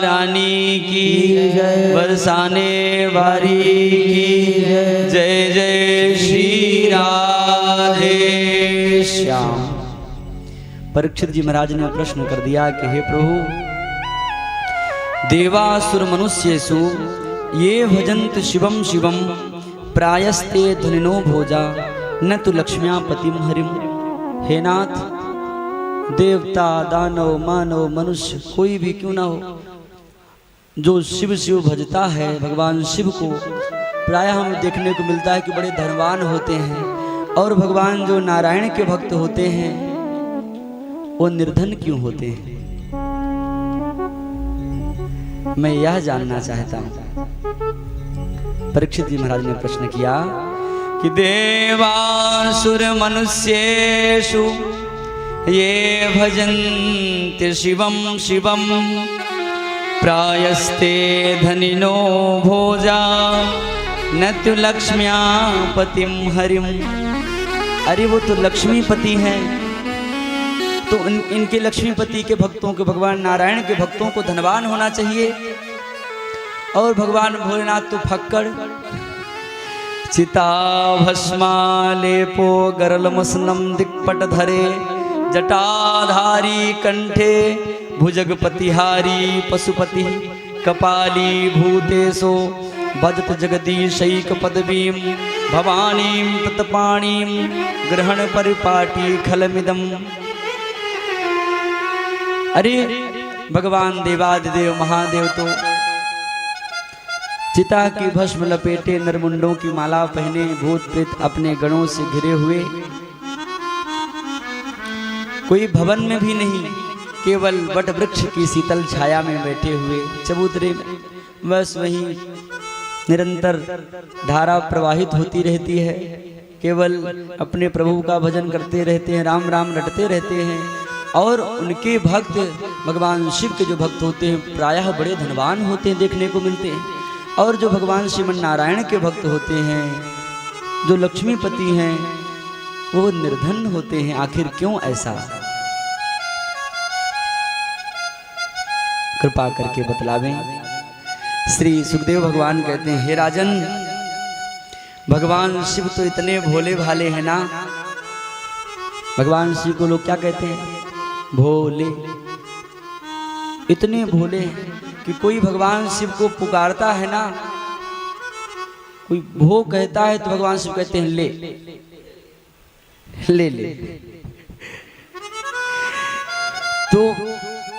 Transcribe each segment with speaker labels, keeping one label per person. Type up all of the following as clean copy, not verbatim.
Speaker 1: रानी की जय, बरसाने वारी की जय, जय श्री राधे श्याम। परीक्षित जी महाराज ने प्रश्न कर दिया कि हे प्रभु, देवासुर मनुष्येषु ये भजन्त शिवम शिवम प्रायस्ते धनिनो भोजा न तो लक्ष्म्या पतिम हरिम। हे नाथ, देवता दानव मानव मनुष्य कोई भी क्यों ना हो, जो शिव शिव भजता है भगवान शिव को, प्रायः हमें देखने को मिलता है कि बड़े धनवान होते हैं। और भगवान जो नारायण के भक्त होते हैं वो निर्धन क्यों होते हैं? मैं यह जानना चाहता हूं। परीक्षित जी महाराज ने प्रश्न किया कि देवासुर मनुष्येषु ये भजन्ति शिवम शिवम प्रायस्ते धनिनो भोजा न तो लक्ष्म्या पतिम हरिम। अरे वो तो लक्ष्मीपति हैं, तो इनके लक्ष्मीपति के भक्तों के, भगवान नारायण के भक्तों को धनवान होना चाहिए। और भगवान भोलेनाथ तो फक्कड़। चिता भस्मालेपो गरलमसनम दिक्पट धरे जटाधारी कंठे भुजगपतिहारी पशुपति कपाली भूतेशो भजत जगदीशैक पदवीं भवानीं तत्पाणीं ग्रहण परिपाटी खलमिदम्। अरे भगवान देवादिदेव महादेव तो चिता की भस्म लपेटे, नरमुंडों की माला पहने, भूत प्रेत अपने गणों से घिरे हुए, कोई भवन में भी नहीं, केवल वट वृक्ष की शीतल छाया में बैठे हुए चबूतरे में, बस वही निरंतर धारा प्रवाहित होती रहती है। केवल अपने प्रभु का भजन करते रहते हैं, राम राम रटते रहते हैं। और उनके भक्त, भगवान शिव के जो भक्त होते हैं प्रायः बड़े धनवान होते हैं, देखने को मिलते हैं। और जो भगवान श्रीमन नारायण के भक्त होते हैं, जो लक्ष्मीपति हैं, वो निर्धन होते हैं। आखिर क्यों ऐसा? कृपा करके बतलावें। श्री सुखदेव भगवान कहते हैं, हे राजन, भगवान शिव तो इतने भोले भाले हैं ना। भगवान शिव को लोग क्या कहते हैं? भोले। इतने भोले कि कोई भगवान शिव को पुकारता है ना, कोई भो कहता है तो भगवान शिव कहते हैं ले ले ले। तो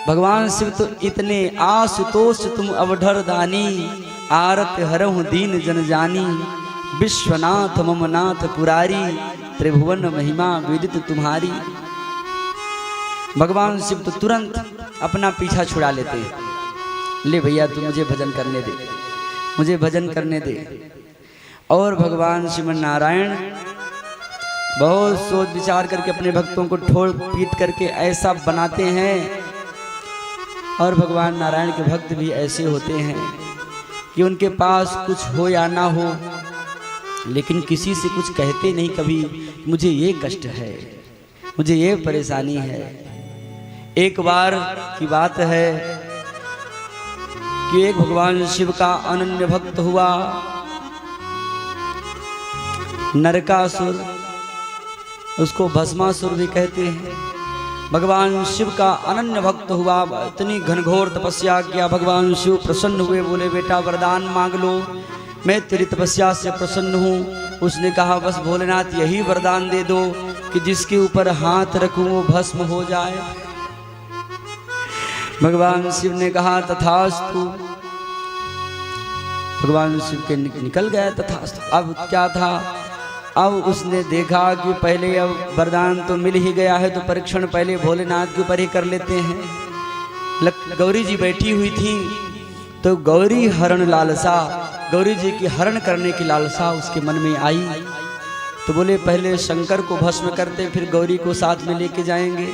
Speaker 1: भगवान शिव तो इतने आशुतोष तुम अवधर दानी, आरत हरहु दीन जन जानी, विश्वनाथ ममनाथ पुरारी, त्रिभुवन महिमा विदित तुम्हारी। भगवान शिव तो तुरंत अपना पीछा छुड़ा लेते हैं। ले भैया तू मुझे भजन करने दे, मुझे भजन करने दे। और भगवान श्रीमन नारायण बहुत सोच विचार करके अपने भक्तों को ठोड़ पीट करके ऐसा बनाते हैं। और भगवान नारायण के भक्त भी ऐसे होते हैं कि उनके पास कुछ हो या ना हो, लेकिन किसी से कुछ कहते नहीं कभी, मुझे ये कष्ट है, मुझे ये परेशानी है। एक बार की बात है कि एक भगवान शिव का अनन्य भक्त हुआ, नरकासुर, उसको भस्मासुर भी कहते हैं। भगवान शिव का अनन्य भक्त हुआ, इतनी घनघोर तपस्या किया। भगवान शिव प्रसन्न हुए, बोले बेटा वरदान मांग लो, मैं तेरी तपस्या से प्रसन्न हूँ। उसने कहा बस भोलेनाथ यही वरदान दे दो कि जिसके ऊपर हाथ रखूं वो भस्म हो जाए। भगवान शिव ने कहा तथास्तु। भगवान शिव के निकल गया तथास्तु। अब क्या था, अब उसने देखा कि पहले अब वरदान तो मिल ही गया है, तो परीक्षण पहले भोलेनाथ के ऊपर ही कर लेते हैं। गौरी जी बैठी हुई थी, तो गौरी हरण लालसा, गौरी जी की हरण करने की लालसा उसके मन में आई। तो बोले पहले शंकर को भस्म करते, फिर गौरी को साथ में लेके जाएंगे।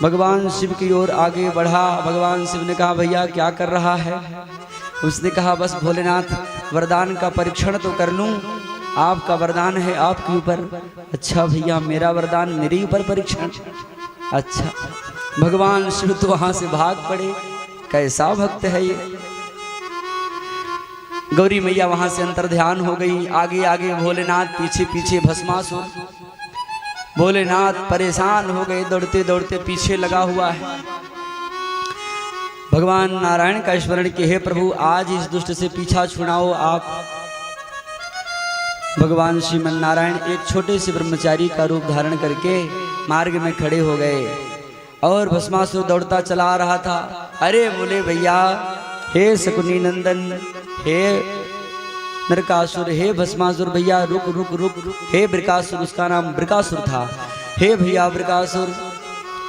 Speaker 1: भगवान शिव की ओर आगे बढ़ा। भगवान शिव ने कहा भैया क्या कर रहा है? उसने कहा बस भोलेनाथ वरदान का परीक्षण तो कर लूं, आपका वरदान है आपके ऊपर। अच्छा भैया मेरा वरदान मेरे ऊपर परीक्षण? अच्छा। भगवान शिव तो वहां से भाग पड़े कैसा भक्त है ये। गौरी मैया वहां से अंतर ध्यान हो गई। आगे आगे भोलेनाथ, पीछे पीछे भस्मासुर। भोलेनाथ परेशान हो गए, दौड़ते दौड़ते पीछे लगा हुआ है। भगवान नारायण का स्मरण किए, हे प्रभु आज इस दुष्ट से पीछा छुड़ाओ आप। भगवान श्रीमन नारायण एक छोटे से ब्रह्मचारी का रूप धारण करके मार्ग में खड़े हो गए और भस्मासुर दौड़ता चला आ रहा था। अरे बोले भैया, हे शकुनी नंदन, हे नरकासुर, हे भस्मासुर, भैया रुक रुक रुक। हे बृकासुर, उसका नाम बृकासुर था। हे भैया बृकासुर,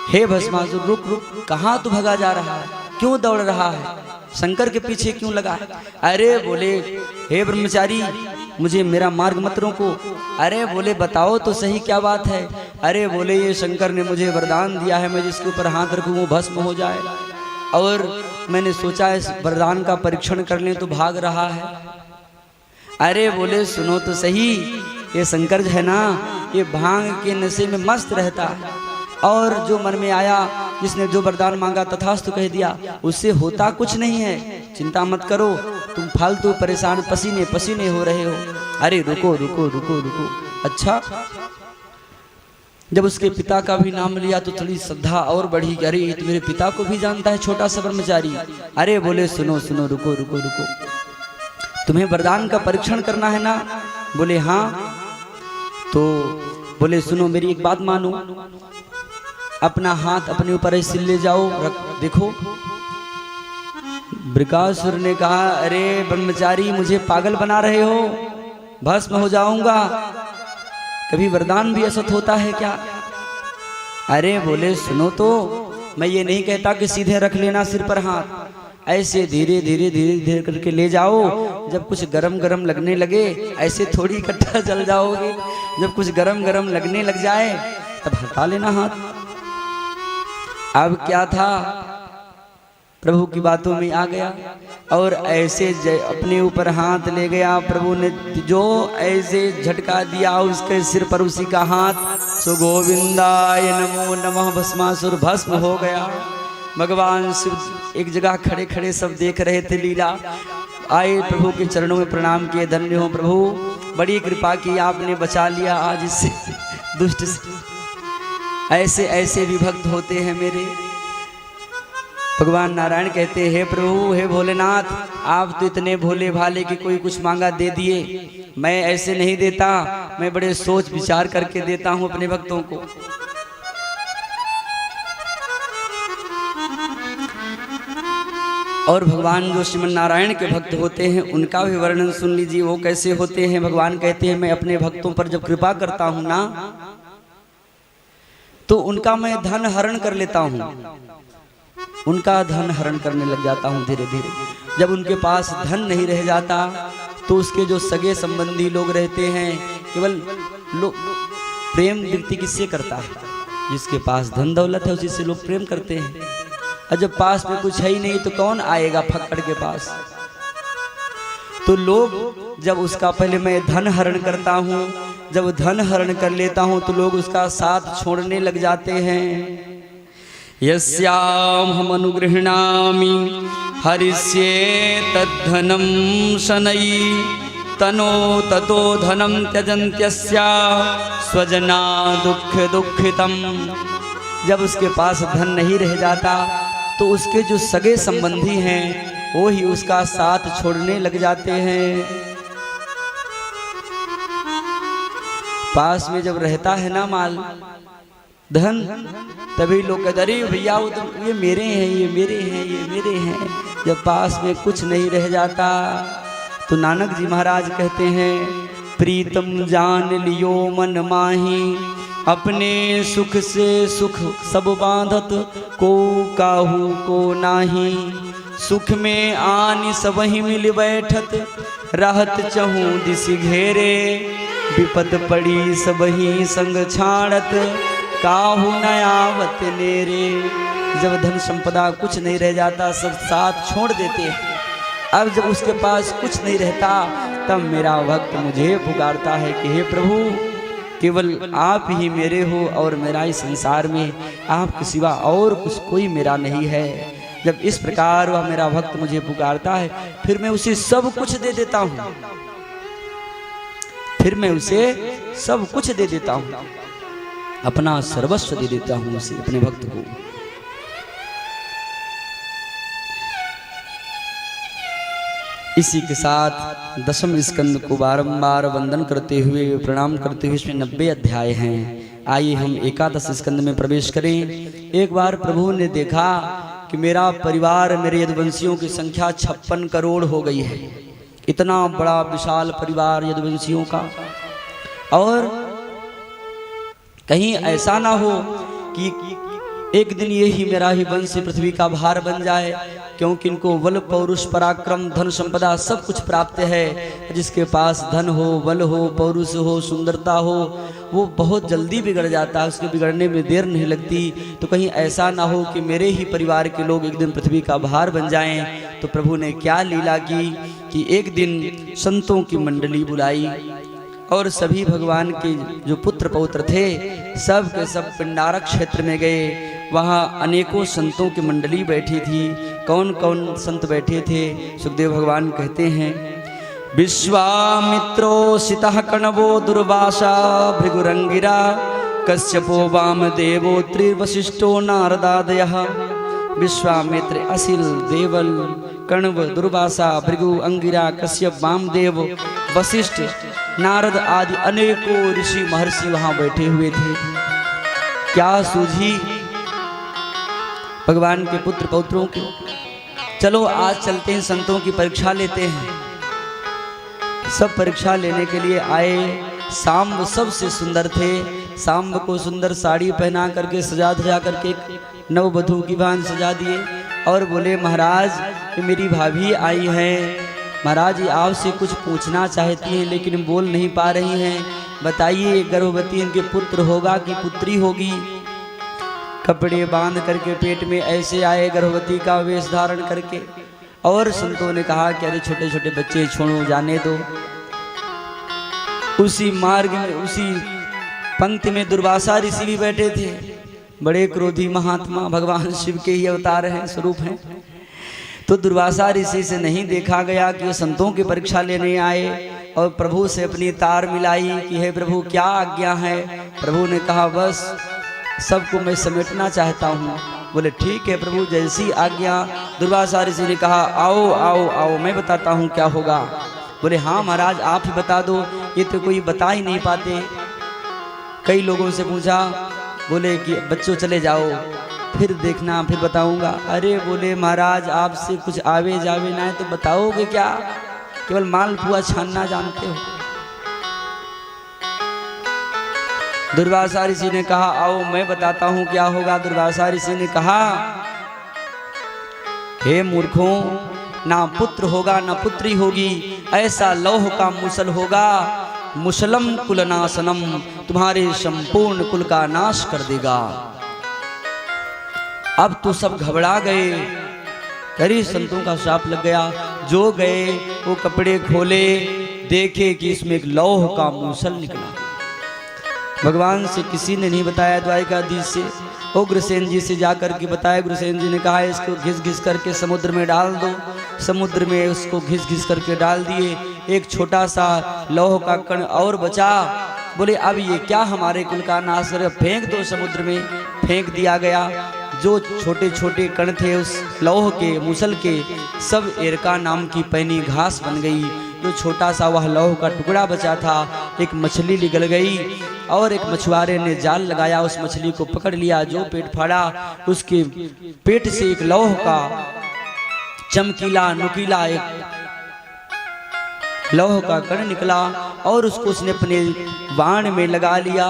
Speaker 1: हे भस्मासुर रुक रुक, कहाँ तू भगा जा रहा है, क्यों दौड़ रहा है, शंकर के पीछे क्यों लगा है? अरे बोले, हे ब्रह्मचारी मुझे मेरा मार्ग मत रोको। अरे बोले बताओ तो सही क्या बात है? अरे बोले ये शंकर ने मुझे वरदान दिया है, मैं जिसके ऊपर हाथ रखूं वो भस्म हो जाए, और मैंने सोचा इस वरदान का परीक्षण कर लें तो भाग रहा है। अरे बोले सुनो तो सही, ये शंकर जो है ना, ये भांग के नशे में मस्त रहता है, और जो मन में आया, जिसने जो वरदान मांगा तथास्तु कह दिया, उससे होता कुछ नहीं है। चिंता मत करो, तुम फालतू परेशान पसीने पसीने हो रहे हो। अरे रुको रुको रुको रुको। अच्छा, जब उसके पिता का भी नाम लिया तो थोड़ी श्रद्धा और बढ़ी। अरे ये तो मेरे पिता को भी जानता है, छोटा सा ब्रह्मचारी। अरे बोले सुनो सुनो, रुको रुको रुको, तुम्हें वरदान का परीक्षण करना है ना? बोले हाँ। तो बोले सुनो मेरी एक बात मानो, अपना हाथ अपने ऊपर ऐसे ले जाओ, देखो। बृकासुर ने कहा, अरे ब्रह्मचारी मुझे पागल बना रहे हो, भस्म हो जाऊंगा, कभी वरदान भी असत होता है क्या? अरे बोले सुनो तो, मैं ये नहीं कहता कि सीधे रख लेना सिर पर हाथ, ऐसे धीरे धीरे धीरे धीरे करके ले जाओ। जब कुछ गरम गरम लगने लगे, ऐसे थोड़ी इकट्ठा जल जाओगे, जब कुछ गरम गरम लगने लग जाए तब हटा लेना हाथ। अब क्या था, प्रभु की बातों में आ गया और ऐसे अपने ऊपर हाथ ले गया। प्रभु ने जो ऐसे झटका दिया उसके सिर पर उसी का हाथ, सो गोविंदाय नमो नमः, भस्मासुर भस्म हो गया। भगवान शिव एक जगह खड़े खड़े सब देख रहे थे लीला। आए प्रभु के चरणों में प्रणाम किए, धन्य हो प्रभु, बड़ी कृपा की, आपने बचा लिया आज इससे दुष्ट से। ऐसे ऐसे भी भक्त होते हैं मेरे। भगवान नारायण कहते, हे प्रभु, हे भोलेनाथ, आप तो इतने भोले भाले कि कोई कुछ मांगा दे दिए, मैं ऐसे नहीं देता, मैं बड़े सोच विचार करके देता हूं अपने भक्तों को। और भगवान जो श्रीमन नारायण के भक्त होते हैं उनका भी वर्णन सुन लीजिए, वो कैसे होते हैं। भगवान कहते हैं, मैं अपने भक्तों पर जब कृपा करता हूं ना, तो उनका मैं धन हरण कर लेता हूं, उनका धन हरण करने लग जाता हूं धीरे धीरे। जब उनके पास धन नहीं रह जाता तो उसके जो सगे संबंधी लोग रहते हैं, केवल प्रेम व्यक्ति किससे करता है? जिसके पास धन दौलत है उसी से लोग प्रेम करते हैं। और जब पास में कुछ है ही नहीं तो कौन आएगा फक्कड़ के पास? तो लोग जब उसका, पहले मैं धन हरण करता हूँ, जब धन हरण कर लेता हूँ तो लोग उसका साथ छोड़ने लग जाते हैं। यस्याम हम अनुगृह्णामि हरिष्ये तद्धनम शनैः तनो ततो धनम त्यजन्त्यस्या स्वजना दुख दुखितम। जब उसके पास धन नहीं रह जाता तो उसके जो सगे संबंधी हैं वो ही उसका साथ छोड़ने लग जाते हैं। पास में जब रहता है ना माल धन, तभी लोग कहते, अरे भैया वो तो ये मेरे हैं, ये मेरे हैं, ये मेरे हैं। जब पास में कुछ नहीं रह जाता तो नानक जी महाराज कहते हैं, प्रीतम जान लियो मन माही, अपने सुख से सुख सब बांधत, को काहू को नाही। सुख में आनि सबहि मिल बैठत, रहत चहूँ दिस घेरे, विपत पड़ी सबहि संग छाड़त, काहू न आवत नेरे। जब धन संपदा कुछ नहीं रह जाता सब साथ छोड़ देते हैं। अब जब उसके पास कुछ नहीं रहता तब मेरा भक्त मुझे पुकारता है कि हे प्रभु, केवल आप ही मेरे हो और मेरा इस संसार में आपके सिवा और कुछ कोई मेरा नहीं है। जब इस प्रकार वह मेरा भक्त मुझे पुकारता है, फिर मैं उसे सब कुछ दे देता हूं, फिर मैं उसे सब कुछ दे देता हूं, अपना सर्वस्व दे देता हूं उसे, अपने भक्त को। इसी के साथ दशम स्कंद को बारंबार वंदन करते हुए, प्रणाम करते हुए, इसमें 90 अध्याय हैं। आइए हम एकादश स्कंद में प्रवेश करें। एक बार प्रभु ने देखा कि मेरा परिवार, मेरे यदुवंशियों की संख्या 56 करोड़ हो गई है। इतना बड़ा विशाल परिवार यदुवंशियों का, और कहीं ऐसा ना हो कि एक दिन ये ही मेरा ही वंश पृथ्वी का भार बन जाए, क्योंकि इनको बल, पौरुष, पराक्रम, धन, संपदा सब कुछ प्राप्त है। जिसके पास धन हो, बल हो, पौरुष हो, सुंदरता हो, वो बहुत जल्दी बिगड़ जाता है, उसके बिगड़ने में देर नहीं लगती। तो कहीं ऐसा ना हो कि मेरे ही परिवार के लोग एक दिन पृथ्वी का भार बन जाएं। तो प्रभु ने क्या लीला की कि एक दिन संतों की मंडली बुलाई, और सभी भगवान के जो पुत्र पौत्र थे सब के सब पिंडारक क्षेत्र में गए। वहाँ अनेकों संतों की मंडली बैठी थी। कौन कौन संत बैठे थे? सुखदेव भगवान कहते हैं, विश्वामित्रो सितः कण्वो दुर्वासा भृगुरंगिरा कश्यपो वामदेवो त्रिवशिष्ठो नारदादयः। विश्वामित्र, असिल, देवल, कण्व, दुर्वासा, भृगु, अंगिरा, कश्यप, वामदेव, वशिष्ठ, नारद आदि अनेकों ऋषि महर्षि वहां बैठे हुए थे। क्या सूझी भगवान के पुत्र पौत्रों की? चलो आज चलते हैं, संतों की परीक्षा लेते हैं। सब परीक्षा लेने के लिए आए। सांब सबसे सुंदर थे। सांब को सुंदर साड़ी पहना करके, सजा धजा करके नववधू की भांति सजा दिए, और बोले, महाराज मेरी भाभी आई है, महाराज ये आपसे कुछ पूछना चाहती हैं लेकिन बोल नहीं पा रही हैं, बताइए गर्भवती इनके पुत्र होगा कि पुत्री होगी? कपड़े बांध करके पेट में ऐसे आए, गर्भवती का वेश धारण करके। और संतों ने कहा कि अरे छोटे छोटे बच्चे छोड़ो, जाने दो। उसी मार्ग में, उसी पंक्ति में दुर्वासा ऋषि भी बैठे थे, बड़े क्रोधी महात्मा, भगवान शिव के ही अवतार हैं, स्वरूप हैं। तो दुर्वासा ऋषि से नहीं देखा गया कि वो संतों की परीक्षा लेने आए, और प्रभु से अपनी तार मिलाई कि हे प्रभु क्या आज्ञा है? प्रभु ने कहा, बस सबको मैं समेटना चाहता हूँ। बोले ठीक है प्रभु, जैसी आज्ञा। दुर्वासा ऋषि ने कहा, आओ आओ आओ, मैं बताता हूँ क्या होगा। बोले हाँ महाराज आप ही बता दो, ये तो कोई बता ही नहीं पाते। कई लोगों से पूछा, बोले कि बच्चों चले जाओ, फिर देखना, फिर बताऊंगा। अरे बोले महाराज आपसे कुछ आवे जावे ना है तो बताओगे क्या? केवल मालपुआ छानना जानते हो। दुर्वासा ऋषि ने कहा, आओ मैं बताता हूं क्या होगा। दुर्वासा ऋषि ने कहा, हे मूर्खों, ना पुत्र होगा ना पुत्री होगी, ऐसा लौह का मुसल होगा, मुसलम कुलनाशनम, तुम्हारे संपूर्ण कुल का नाश कर देगा। अब तो सब घबरा गए, कई संतों का श्राप लग गया। जो गए वो कपड़े खोले, देखे कि इसमें एक लौह का मूसल निकला। भगवान से किसी ने नहीं बताया, द्वारिकाधीश से उग्रसेन जी से जाकर के बताया। उग्रसेन जी ने कहा इसको घिस घिस करके समुद्र में डाल दो। समुद्र में उसको घिस घिस करके डाल दिए। एक छोटा सा लौह का कण और बचा। बोले अब ये क्या हमारे कुल का नाश कर, फेंक दो समुद्र में। फेंक दिया गया। जो छोटे छोटे कण थे उस लौह के, मूसल के, सब एरका नाम की पैनी घास बन गई। जो छोटा सा वह लौह का टुकड़ा बचा था, एक मछली निकल गई, और एक मछुआरे ने जाल लगाया, उस मछली को पकड़ लिया। जो पेट फाड़ा, उसके पेट से एक लौह का चमकीला नुकीला एक लौह का कण निकला, और उसको उसने अपने बाण में लगा लिया।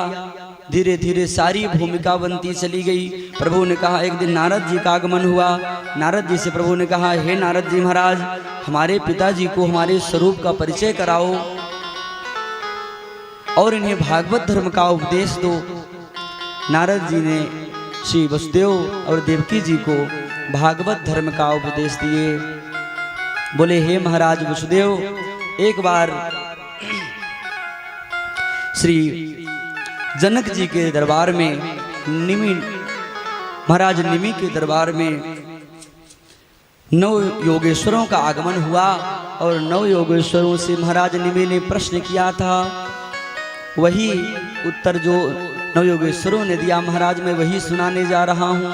Speaker 1: धीरे धीरे सारी भूमिका बनती चली गई। प्रभु ने कहा, एक दिन नारद जी का आगमन हुआ। नारद जी से प्रभु ने कहा, हे नारद जी महाराज, हमारे पिताजी को हमारे स्वरूप का परिचय कराओ और इन्हें भागवत धर्म का उपदेश दो। नारद जी ने श्री वसुदेव और देवकी जी को भागवत धर्म का उपदेश दिए। बोले, हे महाराज वसुदेव, एक बार श्री जनक जी के दरबार में, निमि महाराज निमि के दरबार में नव योगेश्वरों का आगमन हुआ और नव योगेश्वरों से महाराज निमि ने प्रश्न किया था, वही उत्तर जो नव योगेश्वरों ने दिया महाराज मैं वही सुनाने जा रहा हूँ।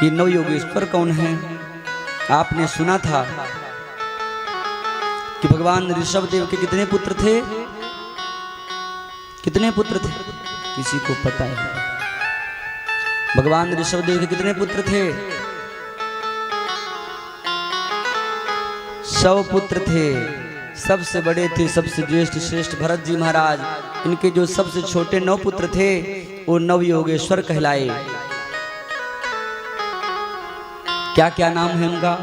Speaker 1: ये नव योगेश्वर कौन है? आपने सुना था कि भगवान ऋषभ देव के कितने पुत्र थे? कितने पुत्र थे? किसी को पता है? भगवान ऋषभ देव के कितने पुत्र थे? 100 पुत्र थे। सबसे बड़े थे, सबसे ज्येष्ठ श्रेष्ठ भरत जी महाराज। इनके जो सबसे छोटे 9 पुत्र थे वो नव योगेश्वर कहलाए। क्या क्या नाम है उनका?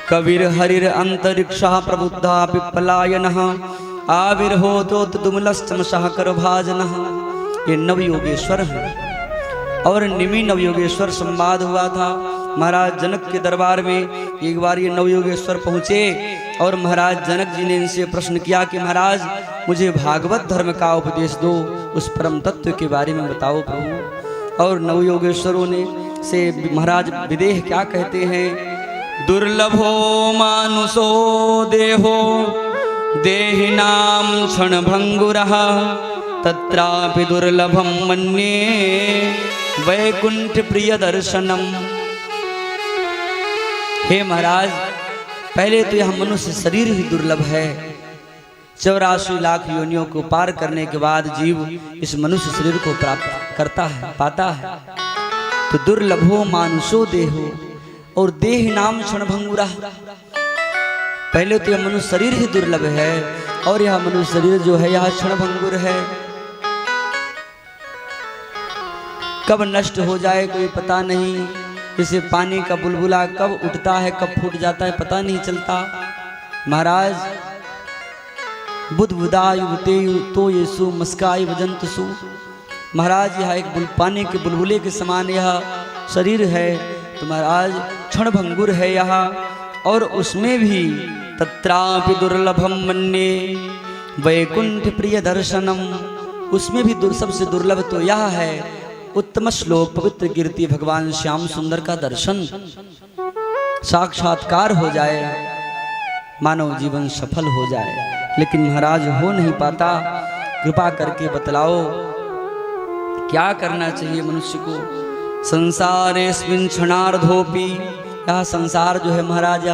Speaker 1: कविर हरिर अंतरिक्षा प्रबुद्धा पिप्पलायनः आविर्होतो तुमुलस्तमसः करभाजनः। ये नव योगेश्वर हैं। और निमि नव योगेश्वर संवाद हुआ था महाराज जनक के दरबार में। एक बार ये नव योगेश्वर पहुंचे और महाराज जनक जी ने इनसे प्रश्न किया कि महाराज मुझे भागवत धर्म का उपदेश दो, उस परम तत्व के बारे में बताओ प्रभु। और नव योगेश्वरों ने से महाराज विदेह क्या कहते हैं? दुर्लभो मानुषो देहो देहिनाम क्षण भंगुरः तत्रापि दुर्लभम मन्ये वैकुंठ प्रिय दर्शनम। हे महाराज, पहले तो यह मनुष्य शरीर ही दुर्लभ है। 84 लाख योनियों को पार करने के बाद जीव इस मनुष्य शरीर को प्राप्त करता है, पाता है। तो दुर्लभो मानुषो देहो और देह नाम क्षणभंगुरा। पहले तो यह मनुष्य शरीर ही दुर्लभ है और यह मनुष्य शरीर जो है यह क्षणभंगुर है। कब नष्ट हो जाए कोई पता नहीं। जैसे पानी का बुलबुला कब उठता है कब फूट जाता है पता नहीं चलता। महाराज बुध बुदायुते तो येसु मस्काई वजंतसु। महाराज यह एक पानी के बुलबुले के समान यह शरीर है। तो महाराज क्षणभंगुर है यह। और उसमें भी तत्रापि दुर्लभम मन्ये वैकुंठ प्रिय दर्शनम। उसमें भी सबसे दुर्लभ तो यह है उत्तम श्लोक पवित्र कीर्ति भगवान श्याम सुंदर का दर्शन साक्षात्कार हो जाए, मानव जीवन सफल हो जाए। लेकिन महाराज हो नहीं पाता। कृपा करके बतलाओ क्या करना चाहिए मनुष्य को? संसारेस्मिन् क्षणार्धोपि, यह संसार जो है महाराज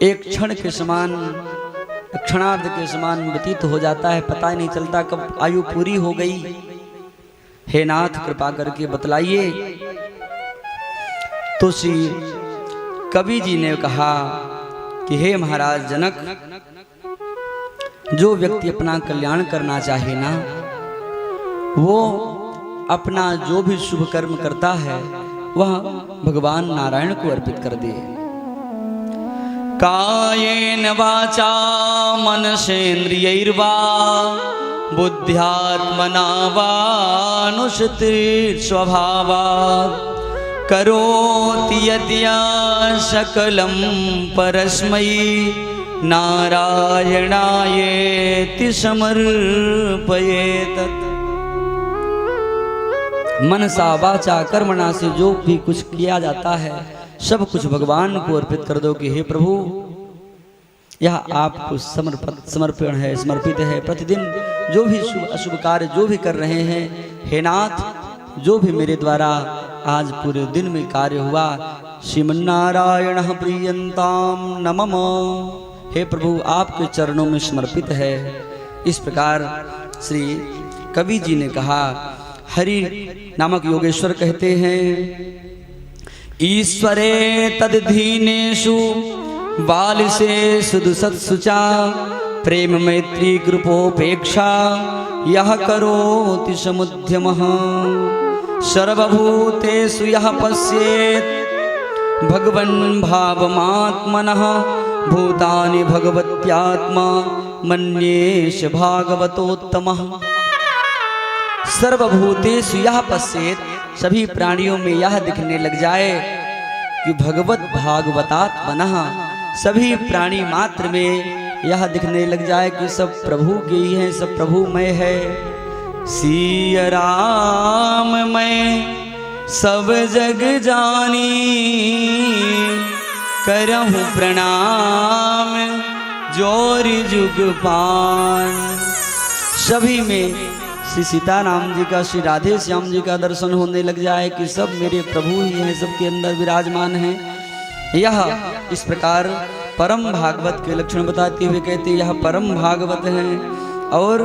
Speaker 1: एक क्षण के समान, क्षणार्ध के समान व्यतीत हो जाता है, पता ही नहीं चलता कब आयु पूरी हो गई। हे नाथ कृपा करके बतलाइए। तो श्री कवि जी ने कहा कि हे महाराज जनक, जो व्यक्ति अपना कल्याण करना चाहे ना, वो अपना जो भी शुभ कर्म करता है वह भगवान नारायण को अर्पित कर दे। कायेन वाचा मनसेन्द्रियैर्वा बुद्ध्यात्मना वानुसृतिर्स्वभावात् करोति यद् सकलं परस्मै नारायणायेति समर्पयेत्। मनसा वाचा कर्मणा से जो भी कुछ किया जाता है सब कुछ भगवान को अर्पित कर दो कि हे प्रभु यह आपको समर्पण है, समर्पित है। प्रतिदिन जो भी शुभ अशुभ कार्य जो भी कर रहे हैं, हे नाथ जो भी मेरे द्वारा आज पूरे दिन में कार्य हुआ, श्रीमन्नारायण प्रियंताम नमः, हे प्रभु आपके चरणों में समर्पित है। इस प्रकार श्री कवि जी ने कहा। हरि नामक योगेश्वर कहते हैं ईश्वरे तदधीनेषु बालिसेषु दुसत्सुचा प्रेम मैत्री कृपोपेक्षा यह करोति समुद्यमः सर्वभूतेषु यः पश्येत् भगवन् भावमात्मनः भूतानि भगवत्यात्मा मन्येष भागवतोत्तमः। सर्वभूतेषु यः पश्येत्, सभी प्राणियों में यह दिखने लग जाए कि भगवत भागवतात्मनः, सभी प्राणी मात्र में यह दिखने लग जाए कि सब प्रभु के ही हैं, सब प्रभुमय है। सिया राममय सब जग जानी करहूँ प्रणाम जोर जुग पान। सभी में श्री सीताराम जी का, श्री राधे श्याम जी का दर्शन होने लग जाए कि सब मेरे प्रभु ही हैं, सबके अंदर विराजमान हैं। यह इस प्रकार परम भागवत के लक्षण बताते हुए कहते यह परम भागवत हैं। और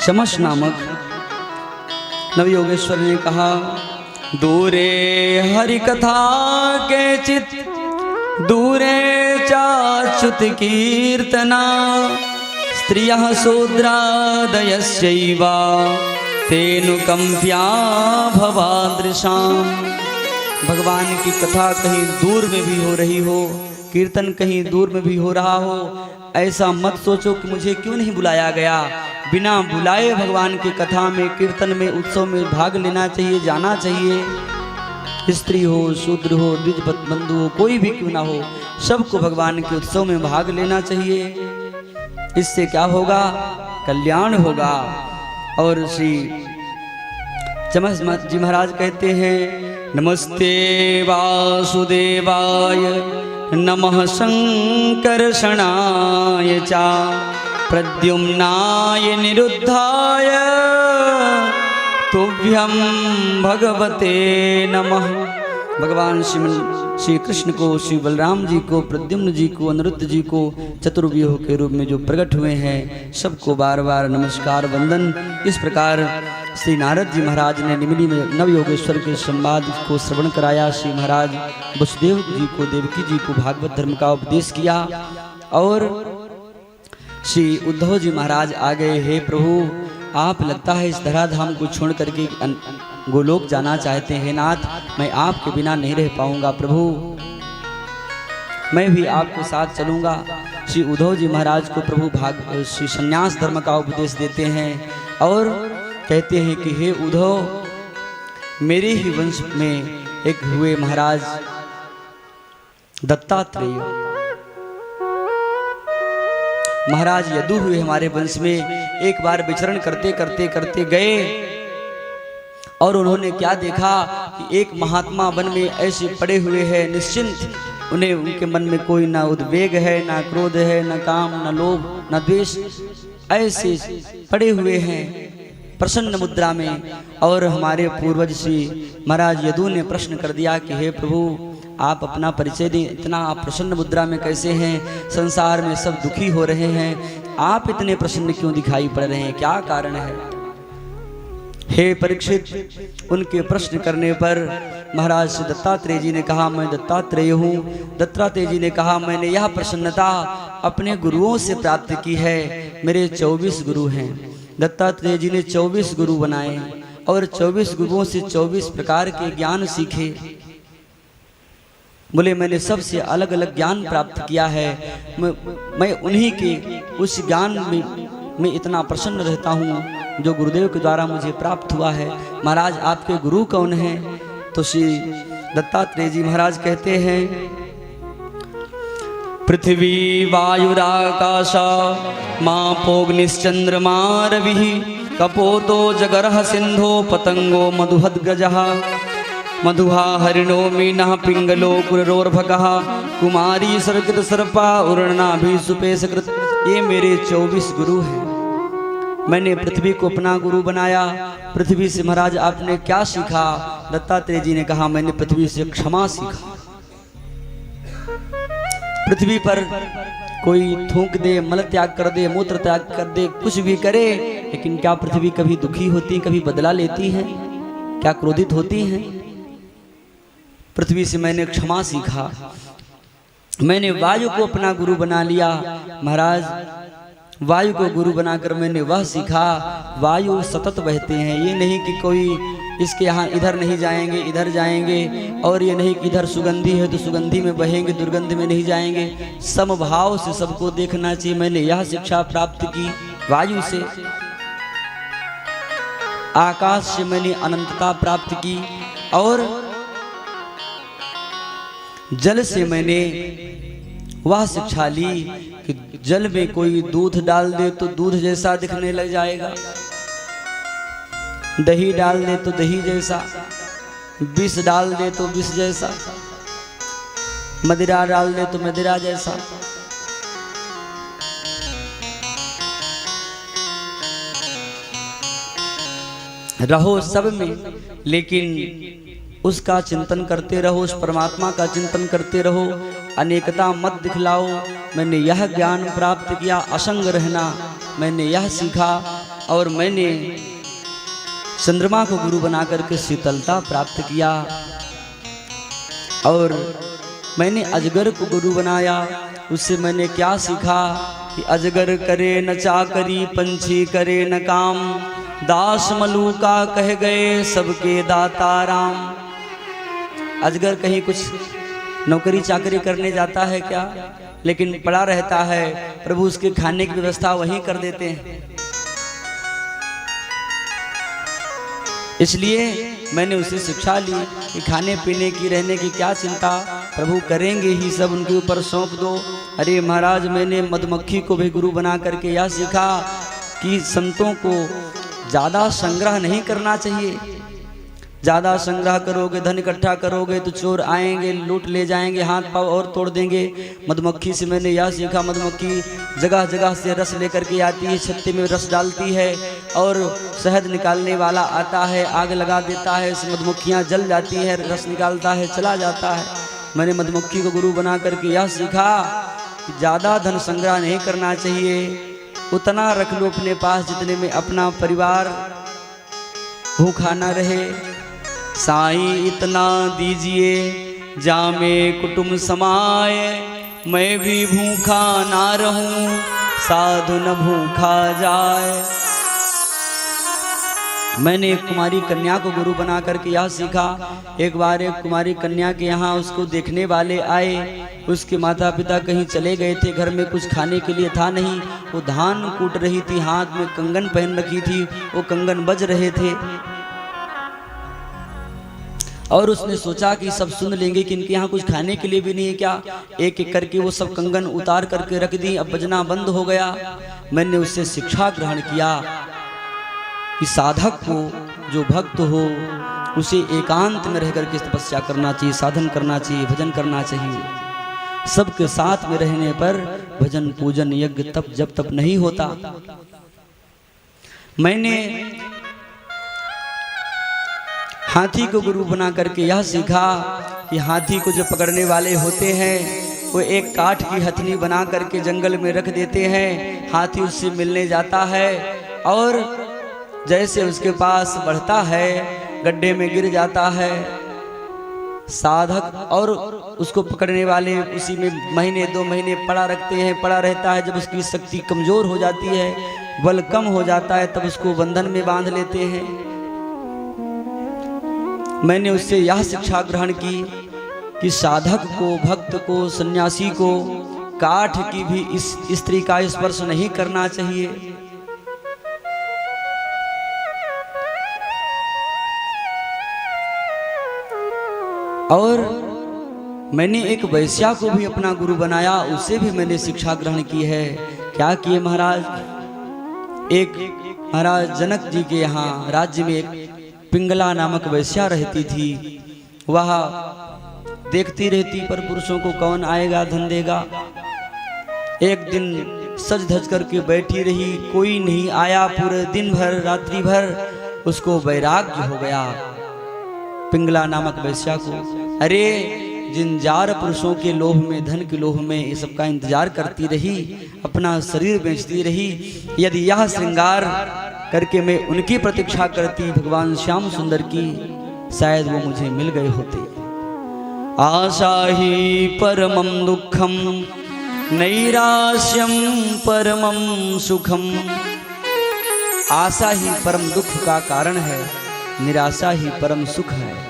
Speaker 1: चमस नामक नवयोगेश्वर ने कहा, दूरे हरि कथा के चित दूरे चाच्युत कीर्तना स्त्रियः शूद्रादयश्चैव तेनुकंप्या भवादृशाम्। भगवान की कथा कहीं दूर में भी हो रही हो, कीर्तन कहीं दूर में भी हो रहा हो, ऐसा मत सोचो कि मुझे क्यों नहीं बुलाया गया। बिना बुलाए भगवान की कथा में, कीर्तन में, उत्सव में भाग लेना चाहिए, जाना चाहिए। स्त्री हो, शूद्र हो, द्विज बंधु हो, कोई भी क्यों ना हो, सबको भगवान के उत्सव में भाग लेना चाहिए। इससे क्या होगा? कल्याण होगा। और श्री चमस जी महाराज कहते हैं, नमस्ते वासुदेवाय नमः संकर्षणाय च प्रद्युम्नाय निरुद्धाय तुभ्यं भगवते नमः। भगवान श्री कृष्ण को, श्री बलराम जी को, प्रद्युम्न जी को, अनिरुद्ध जी को चतुर्व्यूह के रूप में जो प्रकट हुए हैं, सबको बार बार नमस्कार वंदन। इस प्रकार श्री नारद जी महाराज ने निमिली में नवयोगेश्वर के संवाद को श्रवण कराया। श्री महाराज वसुदेव जी को, देवकी जी को भागवत धर्म का उपदेश किया। और श्री उद्धव जी महाराज आ गए, हे प्रभु आप लगता है इस धराधाम को छोड़ करके गोलोक जाना चाहते हैं। नाथ, मैं आपके बिना नहीं रह पाऊंगा प्रभु, मैं भी आपके साथ चलूंगा। श्री उद्धव जी महाराज को प्रभु श्री संन्यास धर्म का उपदेश देते हैं और कहते हैं कि हे उद्धव, मेरे ही वंश में एक हुए महाराज दत्तात्रेय महाराज यदु हुए हमारे वंश में। एक बार विचरण करते करते करते गए और उन्होंने क्या देखा कि एक महात्मा वन में ऐसे पड़े हुए हैं निश्चिंत, उन्हें उनके मन में कोई ना उद्वेग है, ना क्रोध है, ना काम, ना लोभ, ना द्वेष, ऐसे पड़े हुए हैं प्रसन्न मुद्रा में। और हमारे पूर्वज श्री महाराज यदु ने प्रश्न कर दिया कि हे प्रभु आप अपना परिचय दें, इतना आप प्रसन्न मुद्रा में कैसे हैं? संसार में सब दुखी हो रहे हैं, आप इतने प्रसन्न क्यों दिखाई पड़ रहे हैं, क्या कारण है? हे परीक्षित, उनके प्रश्न करने पर महाराज श्री दत्तात्रेय जी ने कहा, मैं दत्तात्रेय हूँ। दत्तात्रेय जी ने कहा, मैंने यह प्रसन्नता अपने गुरुओं से प्राप्त की है। मेरे 24 गुरु हैं। दत्तात्रेय जी ने 24 गुरु बनाए और 24 गुरुओं से 24 प्रकार के ज्ञान सीखे। बोले मैंने सबसे अलग अलग ज्ञान प्राप्त किया है, मैं उन्हीं के उस ज्ञान में इतना प्रसन्न रहता हूँ जो गुरुदेव के द्वारा मुझे प्राप्त हुआ है। महाराज आपके गुरु कौन हैं? तो श्री दत्तात्रेय जी महाराज कहते हैं, पृथ्वी वायुराकाशा मापोग्निश्चंद्रमा रविः कपोतो जगरः सिंधो पतंगो मधुहद्गजः मधुहा हरिणो मीनः पिंगलो कुररोर्भकः कुमारी सर्कित सर्पा उर्णाभिसुपेशकृत। ये मेरे 24 गुरु हैं। मैंने पृथ्वी को अपना गुरु बनाया। पृथ्वी से महाराज आपने क्या सीखा? दत्तात्रेय जी ने कहा, मैंने पृथ्वी से क्षमा सीखा। पृथ्वी पर कोई थूक दे, मल त्याग कर दे, मूत्र त्याग कर दे, कुछ भी करे, लेकिन क्या पृथ्वी कभी दुखी होती, कभी बदला लेती है? क्या क्रोधित होती हैं? पृथ्वी से मैंने क्षमा सीखा। मैंने वायु को अपना गुरु बना लिया। महाराज वायु को गुरु बनाकर मैंने वह सीखा, वायु सतत बहते हैं। ये नहीं कि कोई इसके यहाँ इधर नहीं जाएंगे, इधर जाएंगे, और ये नहीं कि इधर सुगंधी है तो सुगंधी में बहेंगे, दुर्गंध में नहीं जाएंगे। समभाव से सबको देखना चाहिए। मैंने यह शिक्षा प्राप्त की वायु से। आकाश से मैंने अनंतता प्राप्त की, और जल से मैंने वह शिक्षा ली कि जल में कोई दूध डाल दे तो दूध जैसा दिखने लग जाएगा। दही डाल दे तो दही जैसा, विष डाल दे तो विष जैसा, मदिरा डाल दे तो मदिरा जैसा। रहो सब में, लेकिन उसका चिंतन करते रहो, उस परमात्मा का चिंतन करते रहो। अनेकता मत दिखलाओ। मैंने यह ज्ञान प्राप्त किया, असंग रहना मैंने यह सीखा। और मैंने चंद्रमा को गुरु बना करके शीतलता प्राप्त किया। और मैंने अजगर को गुरु बनाया, उससे मैंने क्या सीखा कि अजगर करे न चाकरी, पंछी करे न काम, दास मलूका कह गए सबके दाता राम। अजगर कहीं कुछ नौकरी चाकरी करने जाता है क्या? लेकिन पड़ा रहता है, प्रभु उसके खाने की व्यवस्था वहीं कर देते हैं। इसलिए मैंने उसे शिक्षा ली कि खाने पीने की रहने की क्या चिंता, प्रभु करेंगे ही सब, उनके ऊपर सौंप दो। अरे महाराज, मैंने मधुमक्खी को भी गुरु बना करके यह सीखा कि संतों को ज़्यादा संग्रह नहीं करना चाहिए। ज़्यादा संग्रह करोगे, धन इकट्ठा करोगे तो चोर आएंगे, लूट ले जाएंगे, हाथ पाँव और तोड़ देंगे। मधुमक्खी से मैंने यह सीखा, मधुमक्खी जगह जगह से रस लेकर के आती है, छत्ते में रस डालती है और शहद निकालने वाला आता है, आग लगा देता है, मधुमक्खियाँ जल जाती है, रस निकालता है, चला जाता है। मैंने मधुमक्खी को गुरु बना करके यह सीखा कि ज़्यादा धन संग्रह नहीं करना चाहिए, उतना रख लो अपने पास जितने में अपना परिवार भूखा ना रहे। साईं इतना दीजिए जामे कुटुंब समाए, मैं भी भूखा ना रहूं, साधु न भूखा जाए। मैंने एक कुमारी कन्या को गुरु बना करके यह सीखा। एक बार एक कुमारी कन्या के यहाँ उसको देखने वाले आए, उसके माता पिता कहीं चले गए थे, घर में कुछ खाने के लिए था नहीं। वो धान कूट रही थी, हाथ में कंगन पहन रखी थी, वो कंगन बज रहे थे। और उसने सोचा कि सब सुन लेंगे कि इनके यहाँ कुछ खाने के लिए भी नहीं है क्या। एक एक करके वो सब कंगन उतार करके रख दी, अब बजना बंद हो गया। मैंने उससे शिक्षा ग्रहण किया कि साधक को, जो भक्त हो, उसे एकांत में रह करके तपस्या करना चाहिए, साधन करना चाहिए, भजन करना चाहिए। सबके साथ में रहने पर भजन पूजन यज्ञ तप जब तप नहीं होता। मैंने हाथी को गुरु बना करके यह सीखा कि हाथी को जो पकड़ने वाले होते हैं वो एक काठ की हथनी बना करके जंगल में रख देते हैं। हाथी उससे मिलने जाता है और जैसे उसके पास बढ़ता है गड्ढे में गिर जाता है। साधक और उसको पकड़ने वाले उसी में महीने 2 महीने पड़ा रखते हैं, पड़ा रहता है। जब उसकी शक्ति कमजोर हो जाती है, बल कम हो जाता है, तब उसको बंधन में बांध लेते हैं। मैंने उससे यह शिक्षा ग्रहण की कि साधक को, भक्त को, सन्यासी को काठ की भी इस स्त्री का स्पर्श नहीं करना चाहिए। और मैंने एक वैश्या को भी अपना गुरु बनाया, उससे भी मैंने शिक्षा ग्रहण की है। क्या किए महाराज, एक महाराज जनक जी के यहाँ राज्य में एक पिंगला नामक वैश्या रहती थी। वह देखती रहती पर पुरुषों को कौन आएगा धन देगा। एक दिन सज धज करके बैठी रही, कोई नहीं आया। पूरे दिन भर रात्रि भर उसको वैराग्य हो गया पिंगला नामक वैश्या को। अरे जिन पुरुषों के लोभ में, धन के लोभ में ये सबका इंतजार करती रही, अपना शरीर बेचती रही। यदि यह श्रृंगार करके मैं उनकी प्रतीक्षा करती भगवान श्याम सुंदर की, शायद वो मुझे मिल गए होते। आशा ही परमं दुखम, नैराश्यम परमं सुखम। आशा ही परम दुख का कारण है, निराशा ही परम सुख है।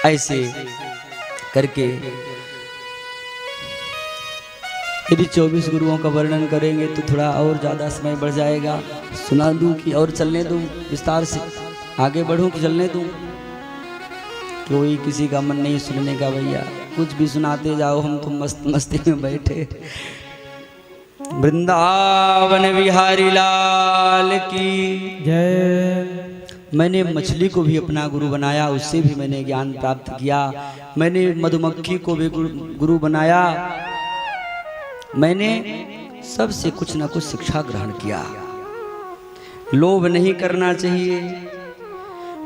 Speaker 1: ऐसे करके यदि 24 गुरुओं का वर्णन करेंगे तो थोड़ा और ज़्यादा समय बढ़ जाएगा। सुना दूं कि और चलने दूं, विस्तार से आगे बढ़ूं कि चलने दूं? कोई किसी का मन नहीं सुनने का भैया, कुछ भी सुनाते जाओ, हम तो मस्त मस्ती में बैठे। वृंदावन बिहारी लाल की
Speaker 2: जय।
Speaker 1: मैंने मछली को भी अपना गुरु बनाया, उससे भी मैंने ज्ञान प्राप्त किया। मैंने मधुमक्खी को भी गुरु बनाया। मैंने सबसे कुछ न कुछ शिक्षा ग्रहण किया। लोभ नहीं करना चाहिए।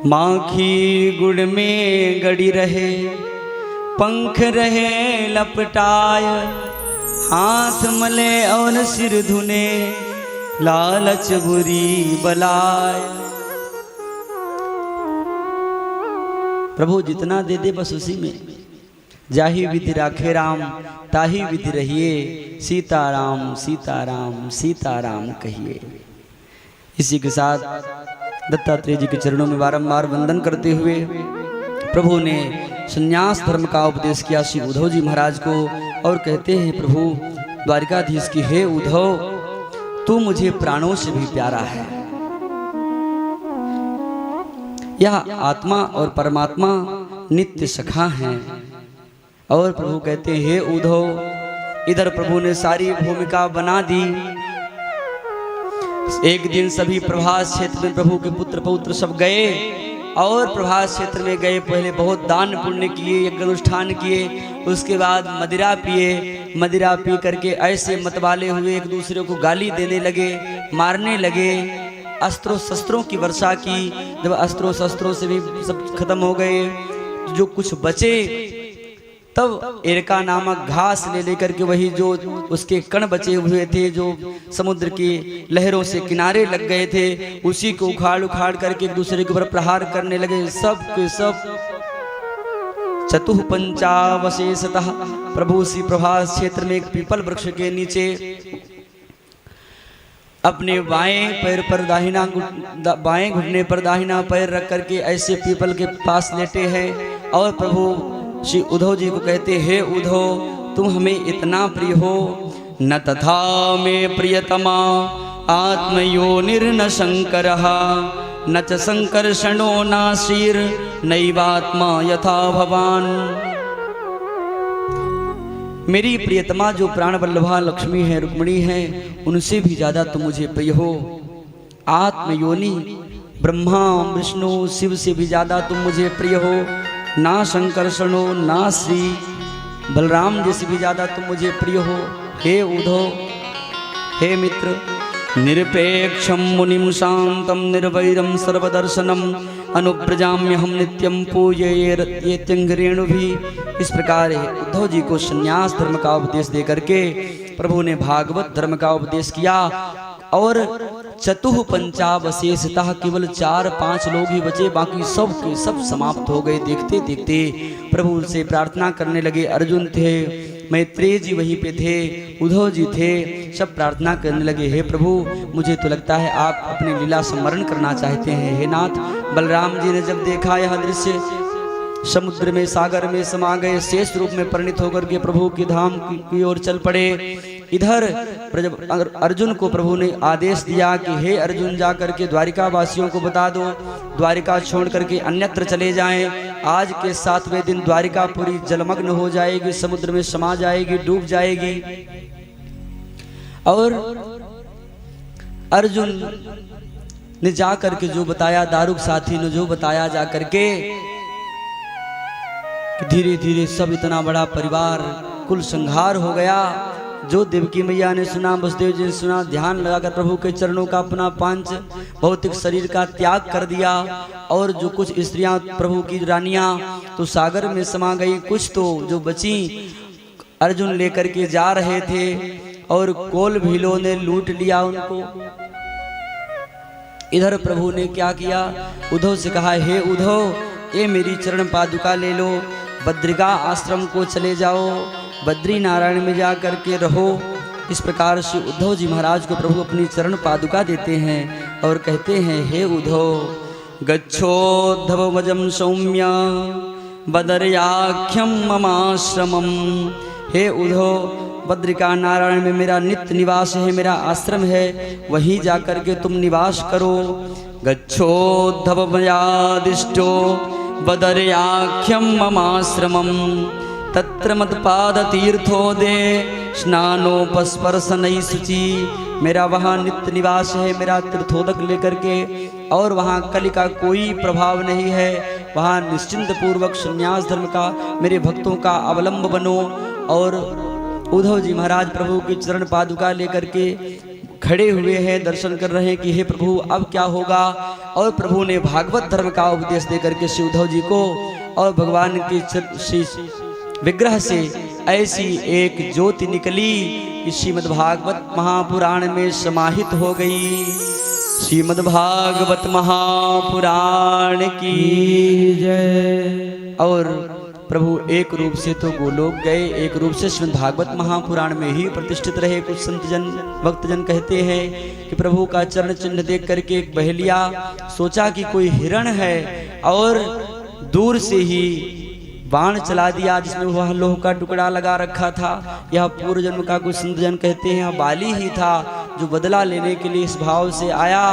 Speaker 1: माखी गुड़ में गड़ी रहे, पंख रहे लपटाय, हाथ मले और सिर धुने, लालच बुरी बलाय। प्रभु जितना दे दे बस उसी में, जाही विधि राखे राम, ताही विधि रहिए, सीताराम सीताराम सीताराम कहिए। इसी के साथ दत्तात्रेय जी के चरणों में बारंबार वंदन करते हुए प्रभु ने संन्यास धर्म का उपदेश किया श्री उद्धव जी महाराज को, और कहते हैं प्रभु द्वारिकाधीश की, हे उद्धव तू मुझे प्राणों से भी प्यारा है। यह आत्मा और परमात्मा नित्य सखा हैं। और प्रभु कहते हैं, हे उद्धव, इधर प्रभु ने सारी भूमिका बना दी। एक दिन सभी प्रभास क्षेत्र में प्रभु के पुत्र पौत्र सब गए, और प्रभास क्षेत्र में गए, पहले बहुत दान पुण्य किए, यज्ञ अनुष्ठान किए, उसके बाद मदिरा पिए। मदिरा पी करके ऐसे मतवाले हुए, एक दूसरे को गाली देने लगे, मारने लगे, अस्त्रों शस्त्रों की वर्षा की। जब अस्त्रों शस्त्रों से भी सब खत्म हो गए, जो कुछ बचे, तब एरका नामक घास ले लेकर के, वही जो उसके कण बचे हुए थे, जो समुद्र की लहरों से किनारे लग गए थे, उसी को उखाड़ उखाड़ करके एक दूसरे के ऊपर प्रहार करने लगे। सब के सब चतुः पंचावशेषतः प्रभु श्री प्रभास क्षेत्र में एक पीपल वृक्ष के नीचे अपने बाएं पैर पर बाएं घुटने पर दाहिना पैर रख करके ऐसे पीपल के पास लेटे हैं, और प्रभु श्री उद्धव जी को कहते, हे उद्धव तुम हमें इतना प्रिय हो, न तथा में प्रियतमा आत्मयोनिर्न शंकरः, न च संकर्षणो नासीर नैवात्मा यथा भवान। मेरी प्रियतमा जो प्राण वल्लभा लक्ष्मी है, रुक्मिणी है, उनसे भी ज्यादा तुम मुझे प्रिय हो। आत्मयोनि ब्रह्मा विष्णु शिव से भी ज्यादा तुम मुझे प्रिय हो। ना संकर्षणो ना श्री बलराम जी से भी ज्यादा तुम मुझे प्रिय हो। हे उद्धव, हे मित्र, निरपेक्षम मुनिम शांतम निर्वैरम सर्वदर्शनम अनुप्रजाम्य हम नित्यम पूजये त्यंगरेणु भी। इस प्रकार उद्धव जी को संन्यास धर्म का उपदेश दे करके प्रभु ने भागवत धर्म का उपदेश किया, और चतुः पंचावशेषतः केवल 4-5 लोग ही बचे, बाकी सब के सब समाप्त हो गए। देखते देखते प्रभु से प्रार्थना करने लगे। अर्जुन थे, मैत्रेय जी वहीं पे थे, उद्धव जी थे, सब प्रार्थना करने लगे, हे प्रभु मुझे तो लगता है आप अपनी लीला स्मरण करना चाहते हैं। हे नाथ, बलराम जी ने जब देखा यह दृश्य, समुद्र में सागर में समा गए, शेष रूप में परिणित होकर के प्रभु के धाम की ओर चल पड़े। इधर अर्जुन को प्रभु ने आदेश दिया कि हे अर्जुन, जा करके द्वारिका वासियों को बता दो, द्वारिका छोड़ करके अन्यत्र चले जाएं। आज के 7वें दिन द्वारिका पूरी जलमग्न हो जाएगी, समुद्र में समा जाएगी, डूब जाएगी। और अर्जुन ने जा करके जो बताया, दारुक साथी ने जो बताया जा करके, धीरे धीरे सब इतना बड़ा परिवार कुल संहार हो गया। जो देवकी मैया ने सुना, वसुदेव जी ने सुना, ध्यान लगाकर प्रभु के चरणों का अपना पांच भौतिक शरीर का त्याग कर दिया। और जो कुछ स्त्रियां प्रभु की रानियां तो सागर में समा गई, कुछ तो जो बची अर्जुन लेकर के जा रहे थे, और कोल भीलों ने लूट लिया उनको। इधर प्रभु ने क्या किया, उद्धव से कहा, हे उद्धव, ये मेरी चरण पादुका ले लो, बद्रिका आश्रम को चले जाओ, बद्री नारायण में जा करके रहो। इस प्रकार श्री उद्धव जी महाराज को प्रभु अपनी चरण पादुका देते हैं और कहते हैं, हे उद्धव, गच्छोद्धव वजम सौम्य बदर्याख्यम ममाश्रमम। हे उद्धव, बद्रिका नारायण में मेरा नित्य निवास है, मेरा आश्रम है, वहीं जा करके तुम निवास करो। गच्छोद्धव मयादिष्टो बदर्याख्यम ममाश्रमम। तत्र मत पाद तीर्थोदे स्नानोपस्पर्शनई शुचि। मेरा वहाँ नित्य निवास है, मेरा तीर्थोदक लेकर के, और वहाँ कलि का कोई प्रभाव नहीं है। वहाँ निश्चिंत पूर्वक संन्यास धर्म का मेरे भक्तों का अवलंब बनो। और उद्धव जी महाराज प्रभु की चरण पादुका लेकर के खड़े हुए हैं, दर्शन कर रहे हैं कि हे प्रभु अब क्या होगा। और प्रभु ने भागवत धर्म का उपदेश देकर के श्री उद्धव जी को और भगवान के विग्रह से ऐसी एक ज्योति निकली कि श्रीमद् भागवत महापुराण में समाहित हो गई। श्रीमद् भागवत महापुराण की जय। और प्रभु एक रूप से तो गोलोक गए, एक रूप से श्रीमद् भागवत महापुराण में ही प्रतिष्ठित रहे। कुछ संतजन भक्तजन कहते हैं कि प्रभु का चरण चिन्ह देख करके एक बहेलिया सोचा कि कोई हिरण है, और दूर से ही बाण चला दिया जिसमें वह लोह का टुकड़ा लगा रखा था। यह पूर्व जन्म का कुछ संतजन कहते हैं यह बाली ही था, जो बदला लेने के लिए इस भाव से आया,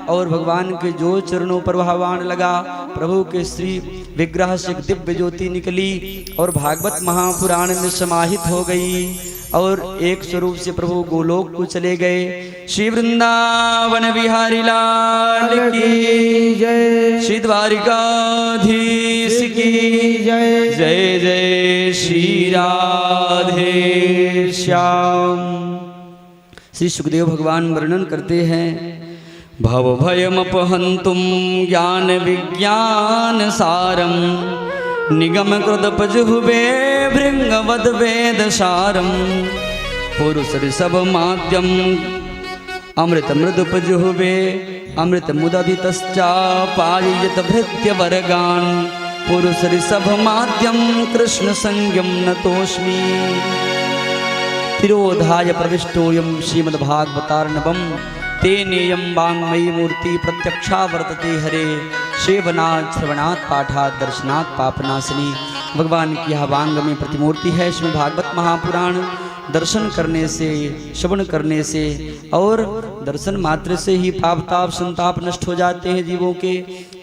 Speaker 1: और भगवान के जो चरणों पर वह बाण लगा, प्रभु के श्री विग्रह से एक दिव्य ज्योति निकली और भागवत महापुराण में समाहित हो गई। और एक स्वरूप से प्रभु गोलोक को चले गए। श्री वृंदावन बिहारी लाल की जय, श्री द्वारिकाधीश की जय। जय जय श्री राधे श्याम। श्री सुखदेव भगवान वर्णन करते हैं, भव भयमपहंतुम ज्ञान विज्ञान सारम, निगम कृतपजुहुवे भृंगवद वेद सारम, पुरुष ऋषभ माद्यम अमृत मृदुपजुहुवे, अमृत मुदधितश्चा पाययत भृत्य वर्गान्, पुरुष ऋषभ माद्यम कृष्ण संज्ञम नतोस्मि। तिरोधाय प्रविष्टोयम श्रीमद्भागवतार्णवम्, तेनेयं वाङ्मयी मूर्ति प्रत्यक्षा वर्तते हरे, सेवनात् श्रवणात् पाठात् दर्शनात् पापनाशिनी। भगवान की यह वांग में प्रतिमूर्ति है। इसमें भागवत महापुराण दर्शन करने से, श्रवण करने से, और दर्शन मात्र से ही पाप ताप संताप नष्ट हो जाते हैं जीवों के।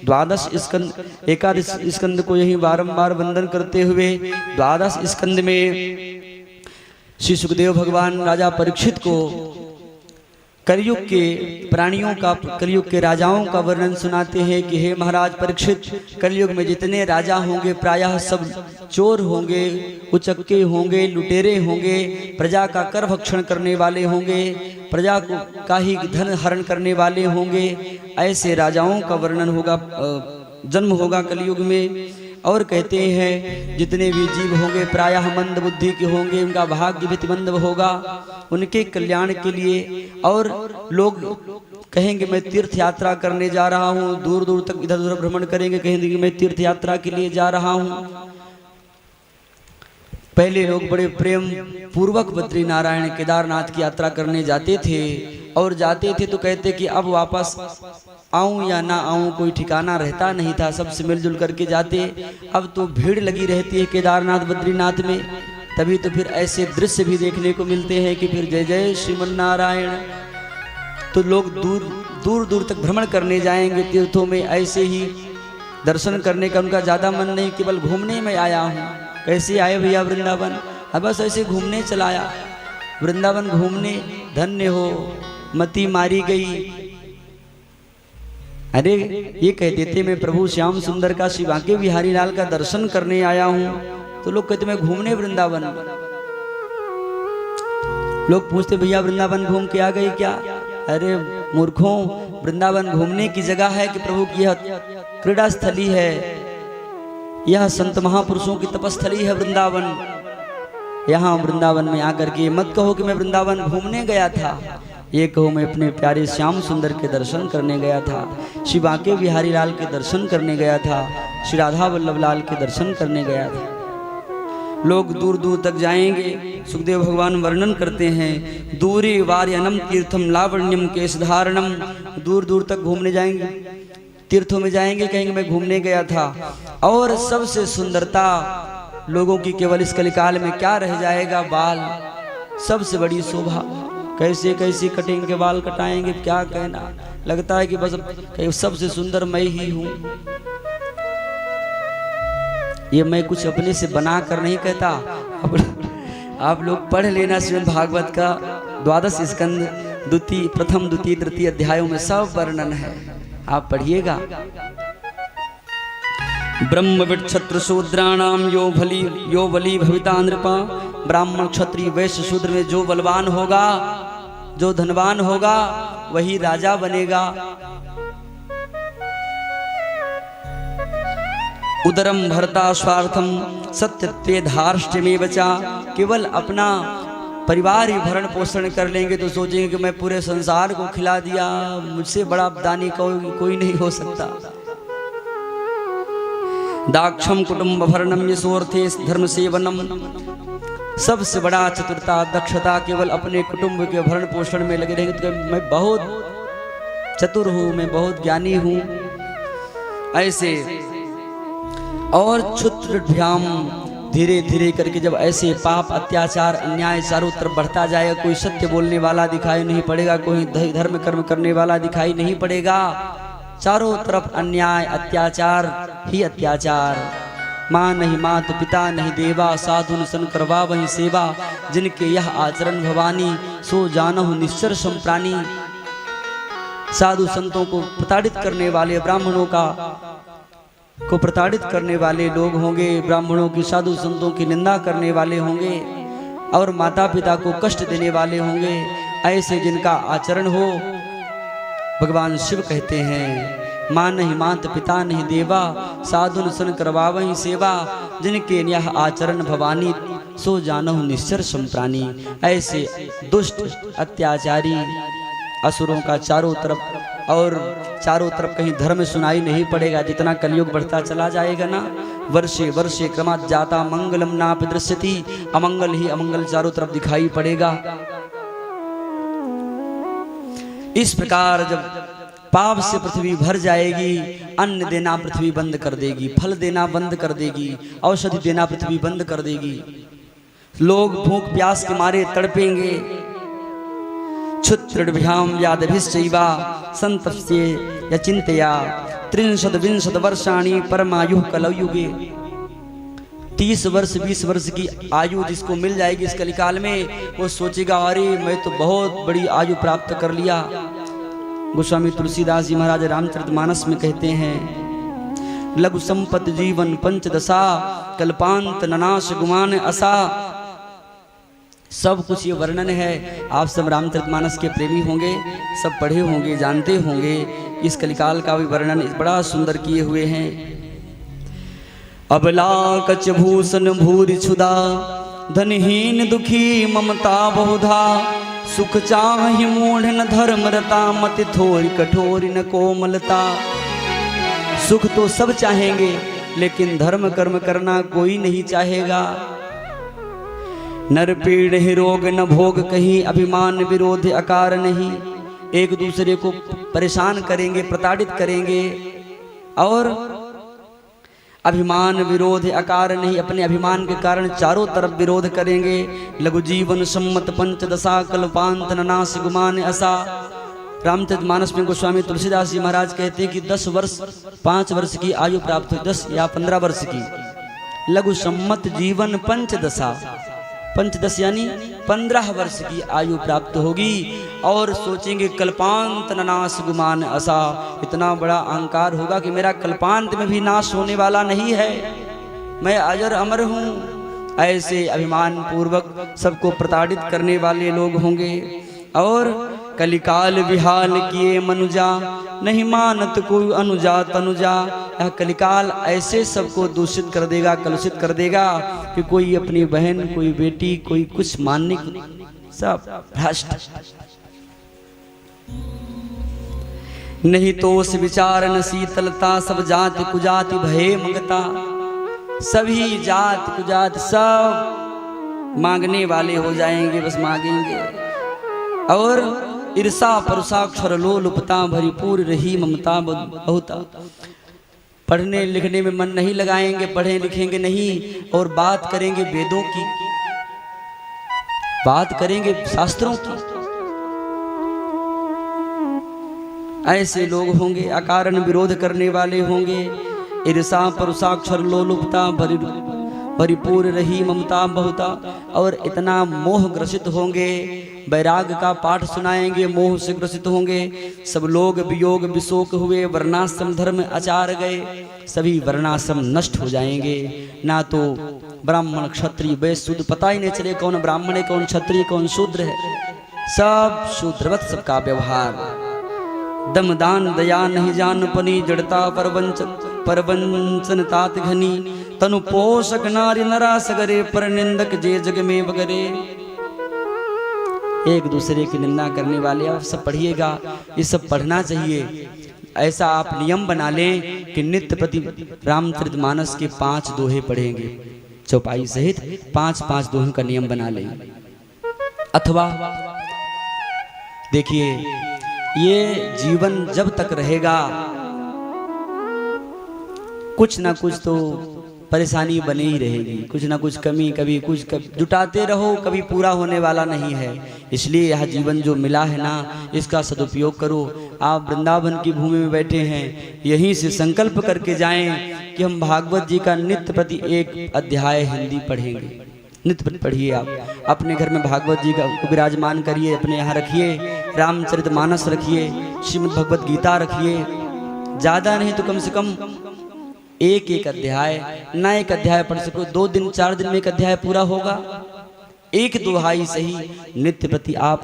Speaker 1: 12 स्कंद, 11 स्कंद को यही बारंबार वंदन करते हुए 12 स्कंद में श्री सुखदेव भगवान राजा परीक्षित को कलयुग के प्राणियों का, कलयुग के राजाओं का वर्णन सुनाते हैं कि हे महाराज परीक्षित, कलयुग में जितने राजा होंगे प्रायः सब चोर होंगे, उचक्के होंगे, लुटेरे होंगे, प्रजा का कर भक्षण करने वाले होंगे, प्रजा का ही धन हरण करने वाले होंगे। ऐसे राजाओं का वर्णन होगा, जन्म होगा कलयुग में। और कहते हैं जितने भी जीव होंगे प्रायः मंद बुद्धि के होंगे, उनका भाग्य भी मंद होगा, उनके कल्याण के लिए। और लोग कहेंगे मैं तीर्थ यात्रा करने जा रहा हूँ, दूर दूर तक इधर उधर भ्रमण करेंगे, कहेंगे कि मैं तीर्थ यात्रा के लिए जा रहा हूँ। पहले लोग बड़े प्रेम पूर्वक बद्री नारायण केदारनाथ की यात्रा करने जाते थे, और जाते थे तो कहते कि अब वापस आऊं या ना आऊं कोई ठिकाना रहता नहीं था, सबसे मिलजुल करके जाते। अब तो भीड़ लगी रहती है केदारनाथ बद्रीनाथ में, तभी तो फिर ऐसे दृश्य भी देखने को मिलते हैं कि फिर जय जय श्रीमन नारायण। तो लोग दूर दूर दूर तक भ्रमण करने जाएंगे तीर्थों में, ऐसे ही दर्शन करने का उनका ज़्यादा मन नहीं, केवल घूमने में आया हूँ। कैसे आए भैया वृंदावन? अब बस ऐसे घूमने चलाया, वृंदावन घूमने, धन्य हो मती मारी गई। अरे ये कह देते मैं प्रभु श्याम सुंदर का, श्री बांके बिहारी लाल का दर्शन करने आया हूँ, तो लोग कहते मैं घूमने वृंदावन। लोग पूछते भैया वृंदावन घूम के आ गए क्या? अरे मूर्खों, वृंदावन घूमने की जगह है कि प्रभु की यह क्रीड़ा स्थली है, यह संत महापुरुषों की तपस्थली है वृंदावन। यहाँ वृंदावन में आकर के मत कहो कि मैं वृंदावन घूमने गया था, ये कहो मैं अपने प्यारे श्याम सुंदर के दर्शन करने गया था, श्री बांके बिहारी लाल के दर्शन करने गया था, श्री राधा वल्लभ लाल के दर्शन करने गया था। लोग दूर दूर तक जाएंगे। सुखदेव भगवान वर्णन करते हैं, दूरी वार्यनम तीर्थम लावण्यम केशधारणम। दूर दूर तक घूमने जाएंगे, तीर्थों में जाएंगे, कहेंगे मैं घूमने गया था। और सबसे सुंदरता लोगों की केवल इस कलिकाल में क्या रह जाएगा? बाल, सबसे बड़ी शोभा। कैसे कैसे कटेंगे बाल, कटाएंगे, क्या कहना। लगता है कि बस सबसे सुंदर मैं ही हूँ। ये मैं कुछ अपने से बना कर नहीं कहता, आप लोग पढ़ लेना श्रीमद् भागवत का 12 स्कंद द्वितीय प्रथम द्वितीय तृतीय अध्यायों में सब वर्णन है, आप पढ़िएगा। ब्रह्मविद क्षत्र शूद्राणाम यो बली भविता नृपा, ब्राह्मण क्षत्रिय वैश्य शूद्र में जो बलवान होगा, जो धनवान होगा वही राजा बनेगा। उदरम भरता स्वार्थम सत्यत्वे धार्ष्ट्यमेव च, केवल अपना परिवार ही भरण पोषण कर लेंगे तो सोचेंगे कि मैं पूरे संसार को खिला दिया, मुझसे बड़ा दानी कोई नहीं हो सकता। दाक्षम कुटुंब भरणम यशोर्थे धर्म सेवनम, सबसे बड़ा चतुरता दक्षता केवल अपने कुटुंब के भरण पोषण में लगे रहेंगे तो मैं बहुत चतुर हूँ, मैं बहुत ज्ञानी हूँ ऐसे। और क्षुद्रभ्याम, धीरे धीरे करके जब ऐसे पाप अत्याचार अन्याय चारों तरफ बढ़ता जाएगा, कोई सत्य बोलने वाला दिखाई नहीं पड़ेगा, कोई धर्म कर्म करने वाला दिखाई नहीं पड़ेगा, चारों तरफ अन्याय अत्याचार ही अत्याचार। माँ नहीं मात पिता नहीं देवा, साधुन सन करवा वही सेवा, जिनके यह आचरण भवानी सो जानहु निश्चर संप्राणी। साधु संतों को प्रताड़ित करने वाले, ब्राह्मणों को प्रताड़ित करने वाले लोग होंगे, ब्राह्मणों की साधु संतों की निंदा करने वाले होंगे और माता पिता को कष्ट देने वाले होंगे, ऐसे जिनका आचरण हो भगवान शिव कहते हैं माँ नहीं मात पिता नहीं देवा, साधुन सन करवावहीं सेवा, जिनके यह आचरण भवानी सो जानहु निश्चर संप्राणी। ऐसे दुष्ट अत्याचारी असुरों का चारों तरफ कहीं धर्म सुनाई नहीं पड़ेगा। जितना कलयुग बढ़ता चला जाएगा ना, वर्षे वर्षे क्रमात् जाता मंगलम नापि दृश्यति, अमंगल ही अमंगल चारों तरफ दिखाई पड़ेगा। इस प्रकार जब पाप से पृथ्वी भर जाएगी, अन्न देना पृथ्वी बंद कर देगी, फल देना बंद कर देगी, औषधि देना पृथ्वी बंद कर देगी, लोग भूख प्यास के मारे तड़पेंगे। क्षुद्रभ्याम व्याधिभिश्चैवा संतप्स्ये यचिन्तया 30 वर्षाणि परमायुः कलयुगे। 30 वर्ष 20 वर्ष की आयु जिसको मिल जाएगी इस कलिकाल में, वो सोचेगा अरे मैं तो बहुत बड़ी आयु प्राप्त कर लिया। गोस्वामी तुलसीदास जी महाराज रामचरितमानस में कहते हैं, लघु संपत जीवन पंचदशा, कल्पांत ननाश गुमान असा। सब कुछ ये वर्णन है। आप सब रामचरितमानस के प्रेमी होंगे, सब पढ़े होंगे, जानते होंगे। इस कलिकाल का भी वर्णन बड़ा सुंदर किए हुए हैं। अबला कच भूषण भूरि क्षुदा, धनहीन दुखी ममता बहुधा, सुख चाहि मूढ़ न धर्म रता, मति थोरी कठोरी न कोमलता। सुख तो सब चाहेंगे लेकिन धर्म कर्म करना कोई नहीं चाहेगा। नर पीड़ ही रोग न भोग कहीं, अभिमान विरोध अकार नहीं। एक दूसरे को परेशान करेंगे, प्रताड़ित करेंगे और अभिमान विरोध अकार नहीं, अपने अभिमान के कारण चारों तरफ विरोध करेंगे। लघु जीवन सम्मत पंचदशा, कल्पांत ननाश गुमान असा। रामचरितमानस में गोस्वामी तुलसीदास जी महाराज कहते हैं कि 10 वर्ष 5 वर्ष की आयु प्राप्त हुई, 10 या 15 वर्ष की। लघु सम्मत जीवन पंचदशा, 5 यानी 15 वर्ष की आयु प्राप्त होगी। और सोचेंगे कल्पांत नाश गुमान असा, इतना बड़ा अहंकार होगा कि मेरा कल्पांत में भी नाश होने वाला नहीं है, मैं अजर अमर हूँ। ऐसे अभिमान पूर्वक सबको प्रताड़ित करने वाले लोग होंगे। और कलिकाल विहाल किए मनुजा, नहीं मानत कोई अनुजा तनुजा। यह कलिकाल ऐसे सबको दूषित कर देगा, कलुषित कर देगा कि कोई अपनी बहन, कोई बेटी, कोई कुछ मानने, सब भ्रष्ट। नहीं तोष विचार न शीतलता, सब जाति कुजाति भये मंगता। सभी जात कुजात सब मांगने वाले हो जाएंगे, बस मांगेंगे। और ईर्षा परुषाक्षर लोलुपता, भरीपूर रही ममता बहुता। पढ़ने लिखने में मन नहीं लगाएंगे, पढ़े लिखेंगे नहीं, और बात करेंगे वेदों की, बात करेंगे शास्त्रों की। ऐसे लोग होंगे, अकारण विरोध करने वाले होंगे। ईर्षा परुषाक्षर लोलुपता परिपूर्ण रही ममता बहुता। और इतना मोह ग्रसित होंगे, वैराग का पाठ सुनाएंगे, मोह से ग्रसित होंगे। सब लोग वियोग विशोक हुए, वर्णाश्रम धर्म आचार गए, सभी वर्णाश्रम नष्ट हो जाएंगे। ना तो ब्राह्मण क्षत्रिय वैश्य शूद्र पता ही नहीं चले कौन ब्राह्मण है, कौन क्षत्रिय, कौन शूद्र है। सब शूद्रवत सबका व्यवहार। दम दान दया नहीं जान पनी, जड़ता परवंचन तात घनी। तनु पोषक नारी नरा सगरे, पर निंदक जे जग में बगरे। एक दूसरे की निंदा करने वाले आप सब पढ़िएगा, ये सब पढ़ना चाहिए। ऐसा आप नियम बना लें कि नित्य प्रति रामचरितमानस के 5 दोहे पढ़ेंगे, चौपाई सहित 5-5 दोहों का नियम बना लें। अथवा देखिए, ये जीवन जब तक रहेगा कुछ ना कुछ तो परेशानी बनी ही रहेगी, कुछ ना कुछ कमी, कभी कुछ जुटाते रहो, कभी पूरा होने वाला नहीं है। इसलिए यह जीवन जो मिला है ना, इसका सदुपयोग करो। आप वृंदावन की भूमि में बैठे हैं, यहीं से संकल्प करके जाएं कि हम भागवत जी का नित्य प्रति 1 अध्याय हिंदी पढ़ेंगे। नित्य प्रति पढ़िए। आप अपने घर में भागवत जी का विराजमान करिए, अपने यहाँ रखिए, रामचरितमानस रखिए, श्रीमद् भगवत गीता रखिए। ज़्यादा नहीं तो कम से कम 1-1 अध्याय, ना 1 अध्याय पढ़ सको, 2 दिन 4 दिन में 1 अध्याय पूरा होगा। 1 दोहाई सही नित्य प्रति आप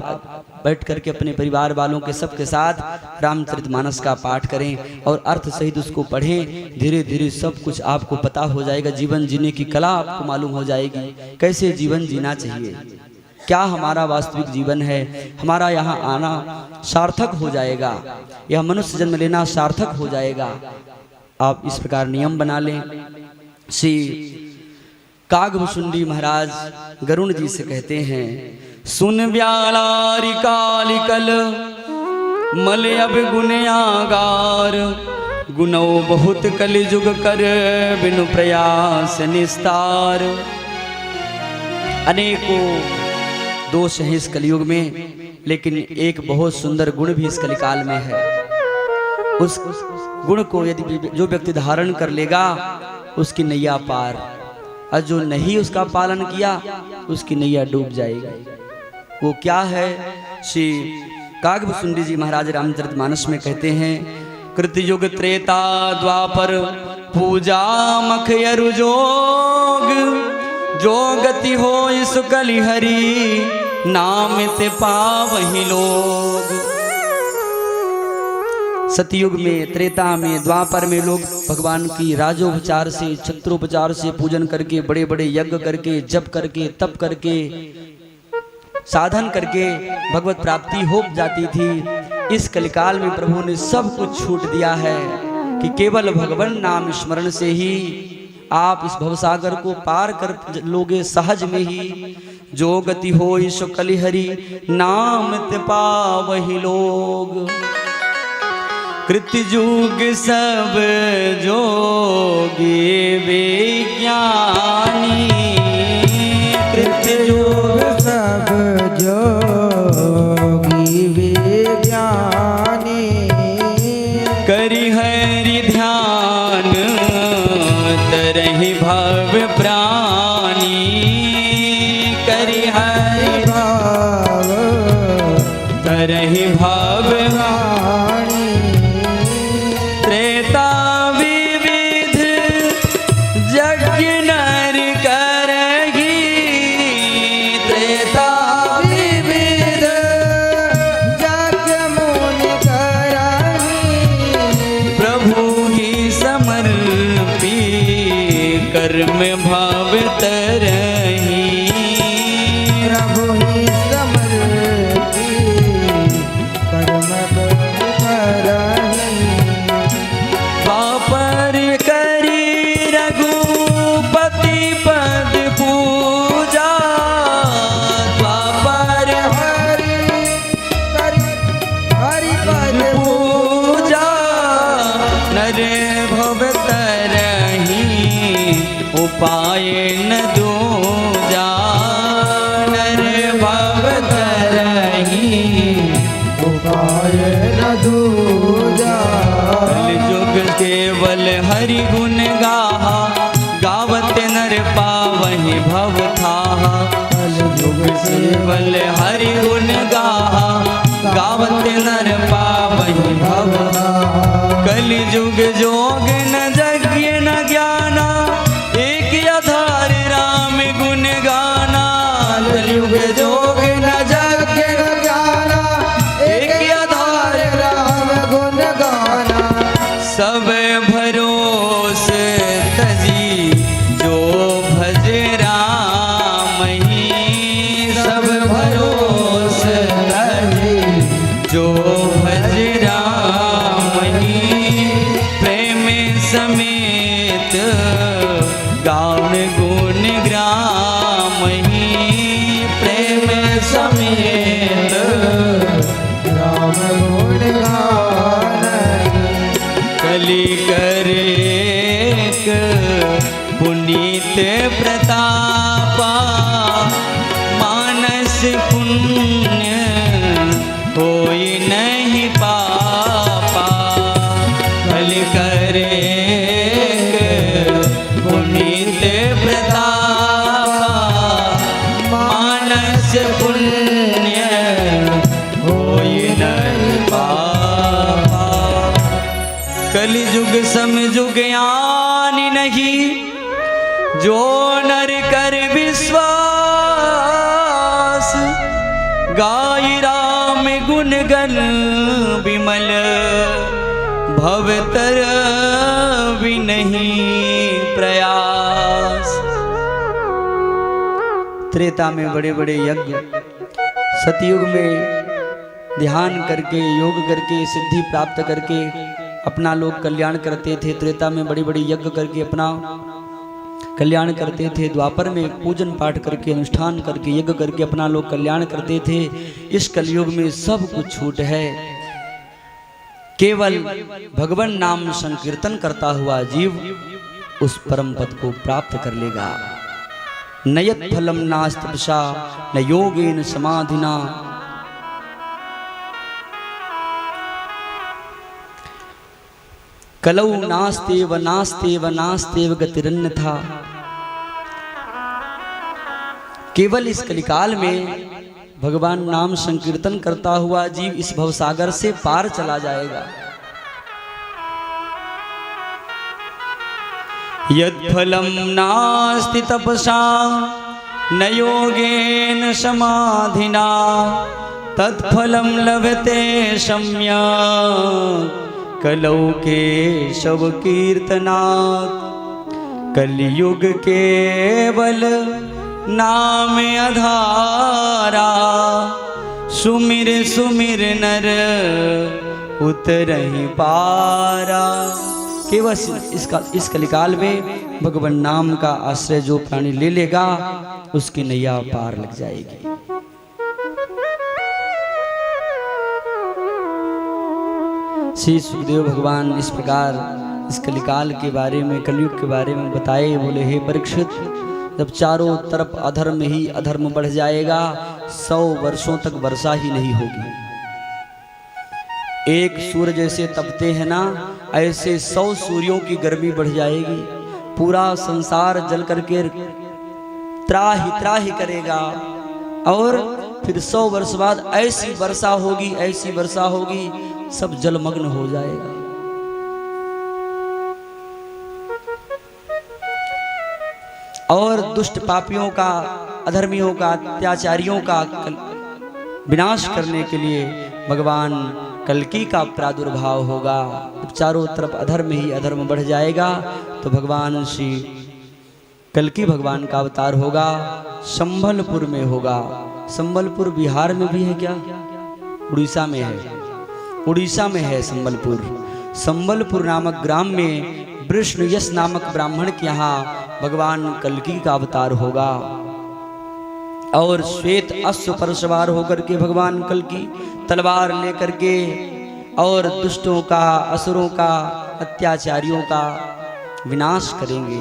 Speaker 1: बैठ करके अपने परिवार वालों के सबके साथ रामचरितमानस का पाठ करें और अर्थ सहित उसको पढ़ें। धीरे धीरे सब कुछ आपको पता हो जाएगा, जीवन जीने की कला आपको मालूम हो जाएगी, कैसे जीवन जीना चाहिए, क्या हमारा वास्तविक जीवन है। हमारा यहाँ आना सार्थक हो जाएगा, यह मनुष्य जन्म लेना सार्थक हो जाएगा। आप इस प्रकार नियम बना लें। श्री कागभुसुंडी महाराज गरुण जी से कहते हैं, सुन ब्यालारी कालिकल मल अब गुनयागार, गुनौ बहुत कलिजुग कर बिनु प्रयास निस्तार। अनेकों दोष हैं इस कलयुग में, लेकिन एक बहुत सुंदर गुण भी इस कलिकाल में है। उस गुण को यदि जो व्यक्ति धारण कर लेगा उसकी नैया पार, और जो नहीं उसका पालन किया उसकी नैया डूब जाएगी। वो क्या है? श्री कागभुसुंडी जी महाराज रामचरितमानस में कहते हैं, कृतयुग त्रेता द्वापर पूजा मख यरु जोग, जो गति हो इस कलि हरि नाम ते पावहि लोग। सतयुग में, त्रेता में, द्वापर में लोग भगवान की राजोपचार से, छत्रोपचार से पूजन करके, बड़े बड़े यज्ञ करके, जप करके, तप करके, साधन करके भगवत प्राप्ति हो जाती थी। इस कलिकाल में प्रभु ने सब कुछ छूट दिया है कि केवल भगवान नाम स्मरण से ही आप इस भवसागर को पार कर लोगे सहज में ही। जो गति हो सो कलिहरि नाम ते पावहि लोग। कृतयुग सब जोगी विज्ञानी, कृतयुग
Speaker 2: सब जोगी विज्ञानी,
Speaker 1: करि हरि ध्यान तरहि भव प्राणी, करि हरि
Speaker 2: भाव
Speaker 1: तरहि भव
Speaker 2: प्राणी।
Speaker 1: त्रेता विविध यज्ञ नर करहि, त्रेता
Speaker 2: विविध यज्ञ मुनि करहि,
Speaker 1: प्रभु ही समर्पी कर्म भाव तरहि,
Speaker 2: प्रभु ही समर्पी कर्म भाव करहि।
Speaker 1: द्वापर करी रघुपति पद पूजा, द्वापर
Speaker 2: हरि हरि पद
Speaker 1: पूजा, नर भव तरहि उपाय न दूजा, नर भव तरहि
Speaker 2: उपाय न दूजा।
Speaker 1: कलयुग केवल हरि गुण गाहा, गावत नर पावहि भव थाहा।
Speaker 2: कलयुग
Speaker 1: केवल हरि गुण गाहा, गावत नर पावहि भव थाहा। कलियुग जोग न यज्ञ न ज्ञाना, एक आधार राम गुण गाना। कलियुग जोग न
Speaker 2: यज्ञ न ज्ञाना, एक आधार राम गुण गाना।
Speaker 1: सब भरोस तजी जो भज राम ही। सब भरोस तजी जो भज राम ही। प्रेम समेत गाउन गुण ग्राम ही। प्रेम समेत
Speaker 2: राम गुण गाना।
Speaker 1: कलि करेक पुनीत प्रतापा, मानस पुण्य होई नहीं पापा। कलि करेक पुनीत प्रतापा, मानस पुण्य होई नहीं पापा। कलियुग समयुग आनी नहीं, जो नर कर विश्वास। गाय राम गुण गण विमल, भवतर भी नहीं प्रयास। त्रेता में बड़े बड़े यज्ञ, सतयुग में ध्यान करके योग करके सिद्धि प्राप्त करके अपना लोग कल्याण करते थे। त्रेता में बड़ी बड़ी यज्ञ करके अपना कल्याण करते थे। द्वापर में पूजन पाठ करके अनुष्ठान करके यज्ञ करके अपना लोग कल्याण करते थे। इस कलयुग में सब कुछ छूट है। केवल भगवान नाम संकीर्तन करता हुआ जीव उस परम पद को प्राप्त कर लेगा। नयत फलम नास्तपसा न योगेन समाधिना। कलौ नास्तेव नास्तेव नास्तेव गतिरन्यथा। केवल इस कलिकाल में भगवान नाम संकीर्तन करता हुआ जीव इस भवसागर से पार चला जाएगा। यत्फलम नास्ति तपसा न योगेन समाधिना, तत्फलम लभते सम्यक् कलौ केशव कीर्तनात्। कलियुग केवल नाम आधारा, सुमिर सुमिर नर उतरहि पारा। केवल इस कलिकाल में भगवान नाम का आश्रय जो प्राणी ले लेगा उसकी नैया पार लग जाएगी। श्री सुखदेव भगवान इस प्रकार इस कलिकाल के बारे में कलयुग के बारे में बताए। बोले हे परीक्षित, जब चारों तरफ अधर्म ही अधर्म बढ़ जाएगा, 100 वर्षों तक वर्षा ही नहीं होगी। एक सूर्य जैसे तपते हैं ना, ऐसे 100 सूर्यों की गर्मी बढ़ जाएगी। पूरा संसार जल करके त्राही करेगा और फिर 100 वर्ष बाद ऐसी वर्षा होगी, ऐसी वर्षा होगी, सब जलमग्न हो जाएगा। और दुष्ट पापियों का, अधर्मियों का, अत्याचारियों का विनाश करने के लिए भगवान कल्कि का प्रादुर्भाव होगा। जब चारों तरफ अधर्म ही अधर्म बढ़ जाएगा तो भगवान श्री कल्कि भगवान का अवतार होगा। संबलपुर में होगा। संबलपुर बिहार में भी है क्या? उड़ीसा में है। उड़ीसा में है संबलपुर। संबलपुर नामक ग्राम में वृष्णयस नामक ब्राह्मण के यहाँ भगवान कल्कि का अवतार होगा। और श्वेत अश्व पर सवार होकर के भगवान कल्कि तलवार लेकर के और दुष्टों का, असुरों का, अत्याचारियों का विनाश करेंगे।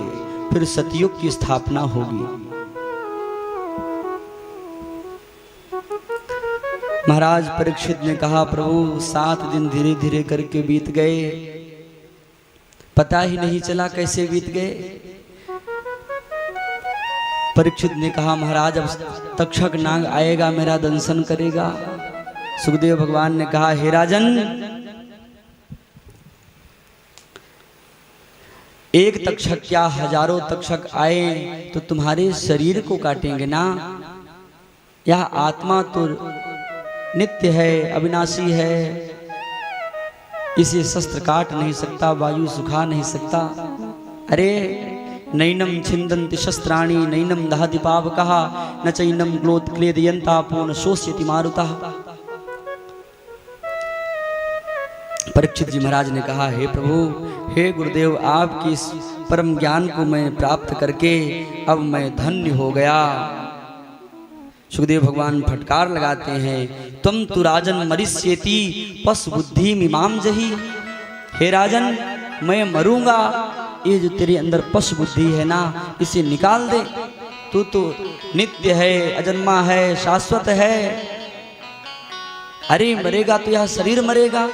Speaker 1: फिर सतयुग की स्थापना होगी। महाराज परीक्षित ने कहा, प्रभु 7 दिन धीरे धीरे करके बीत गए, पता ही नहीं चला कैसे बीत गए। परीक्षित ने कहा महाराज अब तक्षक नाग आएगा मेरा दंशन करेगा। सुखदेव भगवान ने कहा हे राजन, एक तक्षक क्या हजारों तक्षक आए तो तुम्हारे शरीर को काटेंगे ना। यह आत्मा तो नित्य है, अविनाशी है, इसे शस्त्र काट नहीं सकता, वायु सुखा नहीं सकता। अरे नैनम छिंदन्ति शस्त्राणि नैनम दहति पावकः न चैनम ग्लोत क्लेदयन्ता पूर्ण शोष्यति मारुतः। परीक्षित जी महाराज ने कहा हे प्रभु, हे गुरुदेव, आपकी इस परम ज्ञान को मैं प्राप्त करके अब मैं धन्य हो गया। सुखदेव भगवान फटकार लगाते हैं, तुम तु राजन मरिष्येति पशु बुद्धि मीमाम जही। हे राजन, मैं मरूंगा, ये जो तेरे अंदर पशु बुद्धि है ना, इसे निकाल दे। तू तो नित्य है, अजन्मा है, शाश्वत है। अरे मरेगा तो यह शरीर मरेगा,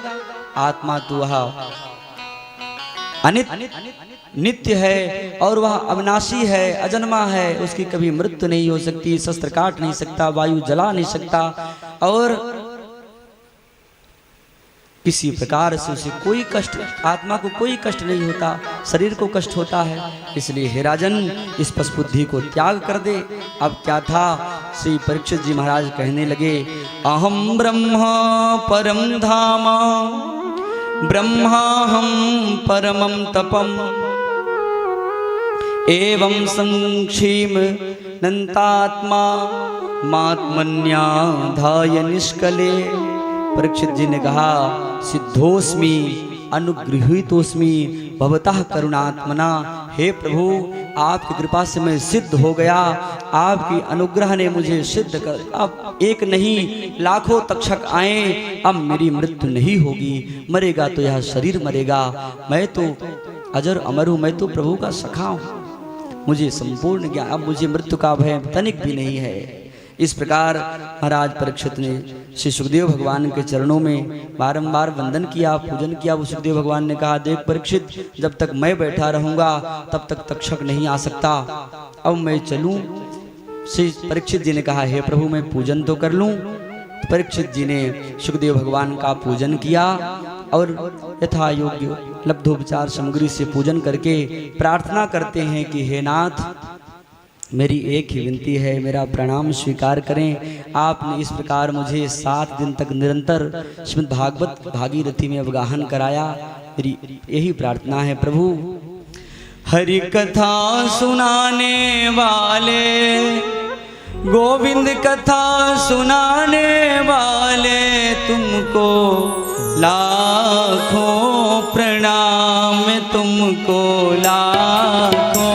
Speaker 1: आत्मा तो वह नित्य है और वह अविनाशी है, अजन्मा है, उसकी कभी मृत्यु नहीं हो सकती, शस्त्र काट नहीं सकता, वायु जला नहीं सकता और किसी प्रकार से उसे कोई कष्ट, आत्मा को कोई कष्ट नहीं होता, शरीर को कष्ट होता है। इसलिए हे राजन, इस पशु बुद्धि को त्याग कर दे। अब क्या था, श्री परीक्षित जी महाराज कहने लगे, अहम ब्रह्म परम धाम ब्रह्माहम परमं तपम एवं संक्षीम नंतात्मा मात्मन्याधाय निष्कले। परीक्षित जी ने कहा सिद्धोस्मि अनुगृहीतोस्मि भवतः करुणात्मना। हे प्रभु, आपकी कृपा से मैं सिद्ध हो गया, आपकी अनुग्रह ने मुझे सिद्ध कर, अब एक नहीं लाखों तक्षक आए, अब मेरी मृत्यु नहीं होगी। मरेगा तो यह शरीर मरेगा, मैं तो अजर अमर हूँ, मैं तो प्रभु का सखा हूँ, मुझे संपूर्ण ज्ञान, अब मुझे मृत्यु का भय तनिक भी नहीं है। इस प्रकार महाराज परीक्षित ने श्री सुखदेव भगवान के चरणों में बारंबार वंदन किया, पूजन किया। वो सुखदेव भगवान ने कहा देख परीक्षित, जब तक मैं बैठा रहूंगा तब तक तक्षक नहीं आ सकता, अब मैं चलूं। श्री परीक्षित जी ने कहा हे प्रभु, मैं पूजन तो कर लूं। तो परीक्षित जी ने सुखदेव भगवान का पूजन किया और यथा योग्य लब्धोपचार सामग्री से पूजन करके प्रार्थना करते हैं कि हे नाथ, मेरी एक ही विनती है, मेरा प्रणाम स्वीकार करें। आपने इस प्रकार मुझे 7 दिन तक निरंतर श्रीमद् भागवत भागीरथी में अवगाहन कराया, मेरी यही प्रार्थना है प्रभु। हरि कथा सुनाने वाले, गोविंद कथा सुनाने वाले, तुमको लाखों प्रणाम, तुमको लाखों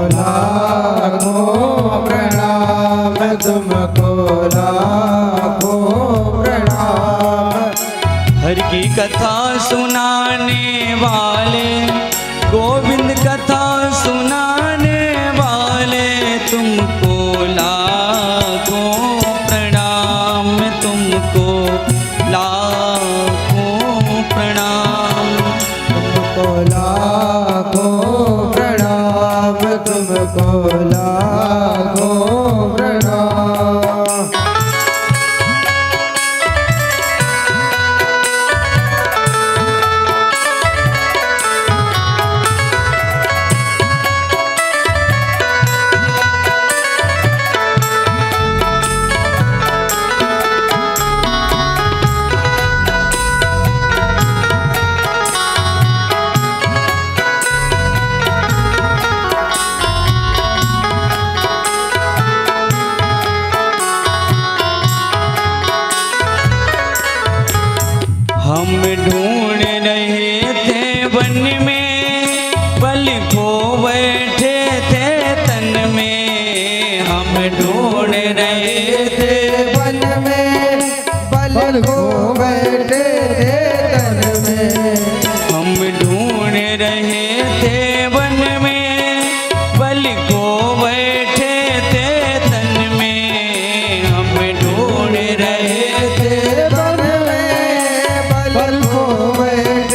Speaker 2: लाखों प्रणाम, तुमको लाखों प्रणाम।
Speaker 1: हरि की कथा सुनाने वाले, गोविंद कथा सुनाने वाले, तुमको लाखों प्रणाम, तुमको लाखों प्रणाम,
Speaker 2: तुमको लाखों प्रणाम, तुमको लाखों प्रणाम।
Speaker 1: हम ढूंढ रहे थे वन में, बल खो बैठे थे तन में। हम ढूंढ रहे थे
Speaker 2: वन में, बल खो बैठे थे तन में।
Speaker 1: हम ढूंढ रहे थे वन में, बल खो बैठे थे तन में। हम ढूंढ रहे थे
Speaker 2: वन में, बल खो बैठे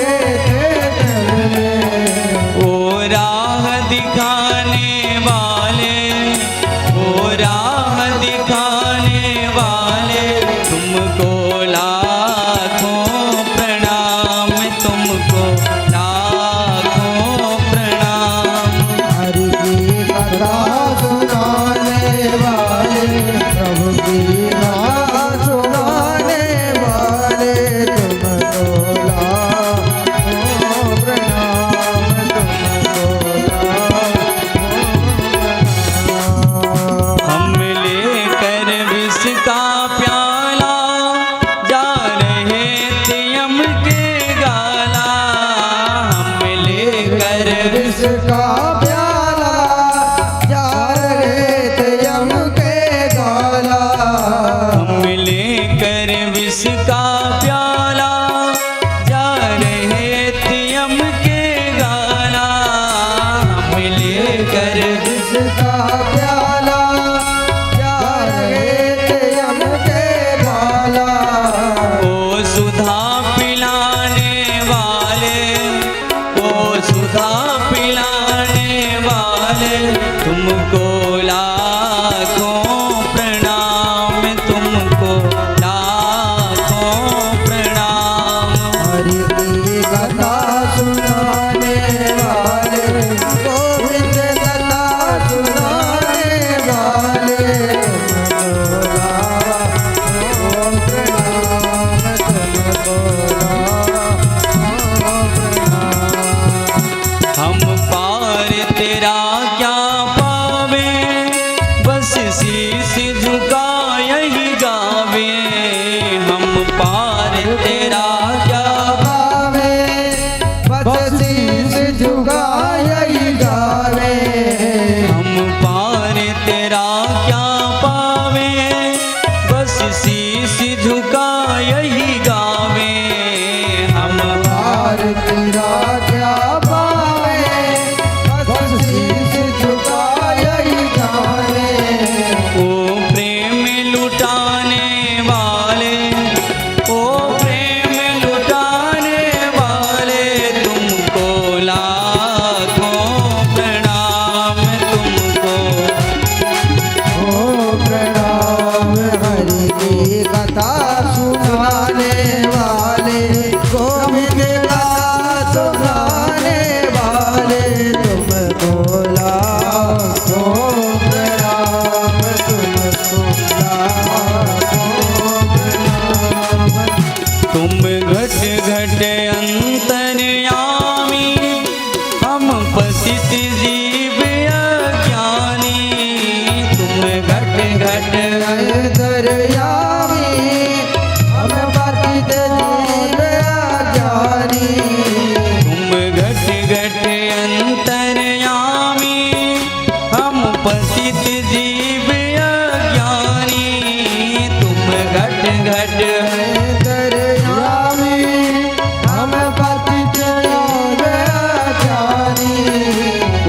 Speaker 2: का प्याला जा रहे थे यम के गाला
Speaker 1: हम लेकर विष का प्याला जा रहे थे यम के गाला हम लेकर
Speaker 2: जिसका प्याला जा रहे थे यम के गाला
Speaker 1: ओ सुधा पिलाने वाले ओ सुधा पिलाने वाले तुमको लाखों प्रणाम तुमको लाखों प्रणाम
Speaker 2: हरि की कथा सुनाने वाले गोविंद कथा सुनाने वाले तुमको लाखों प्रणाम तुमको लाखों प्रणाम
Speaker 1: हम पार तेरा क्या पावे बस शीश झुका यही गावे हम पार तेरा क्या
Speaker 2: गावे बस शीश झुका यही गावे
Speaker 1: हम पार तेरा क्या पावे बस शीश झुका यही गावे हम
Speaker 2: पार तेरा क्या पावे बस शीश झुका यही गावे
Speaker 1: ओ प्रेम लुटाने वाले ओ प्रेम लुटाने वाले तुमको लाखों प्रणाम तुमको
Speaker 2: ओ प्रणाम हरि की कथा सुनाने वाले गोविंद कथा सुनाने वाले तुमको लाखों प्रणाम तुमको लाखों प्रणाम
Speaker 1: तुम घट घट अंतर्यामी हम पतित जीव अज्ञानी तुम घट घट
Speaker 2: दरियामी हम पतित जीव अज्ञानी
Speaker 1: तुम घट घट अंतर्यामी हम पतित जीव अज्ञानी तुम घट घट
Speaker 2: दरियामी हम पतित जीव अज्ञानी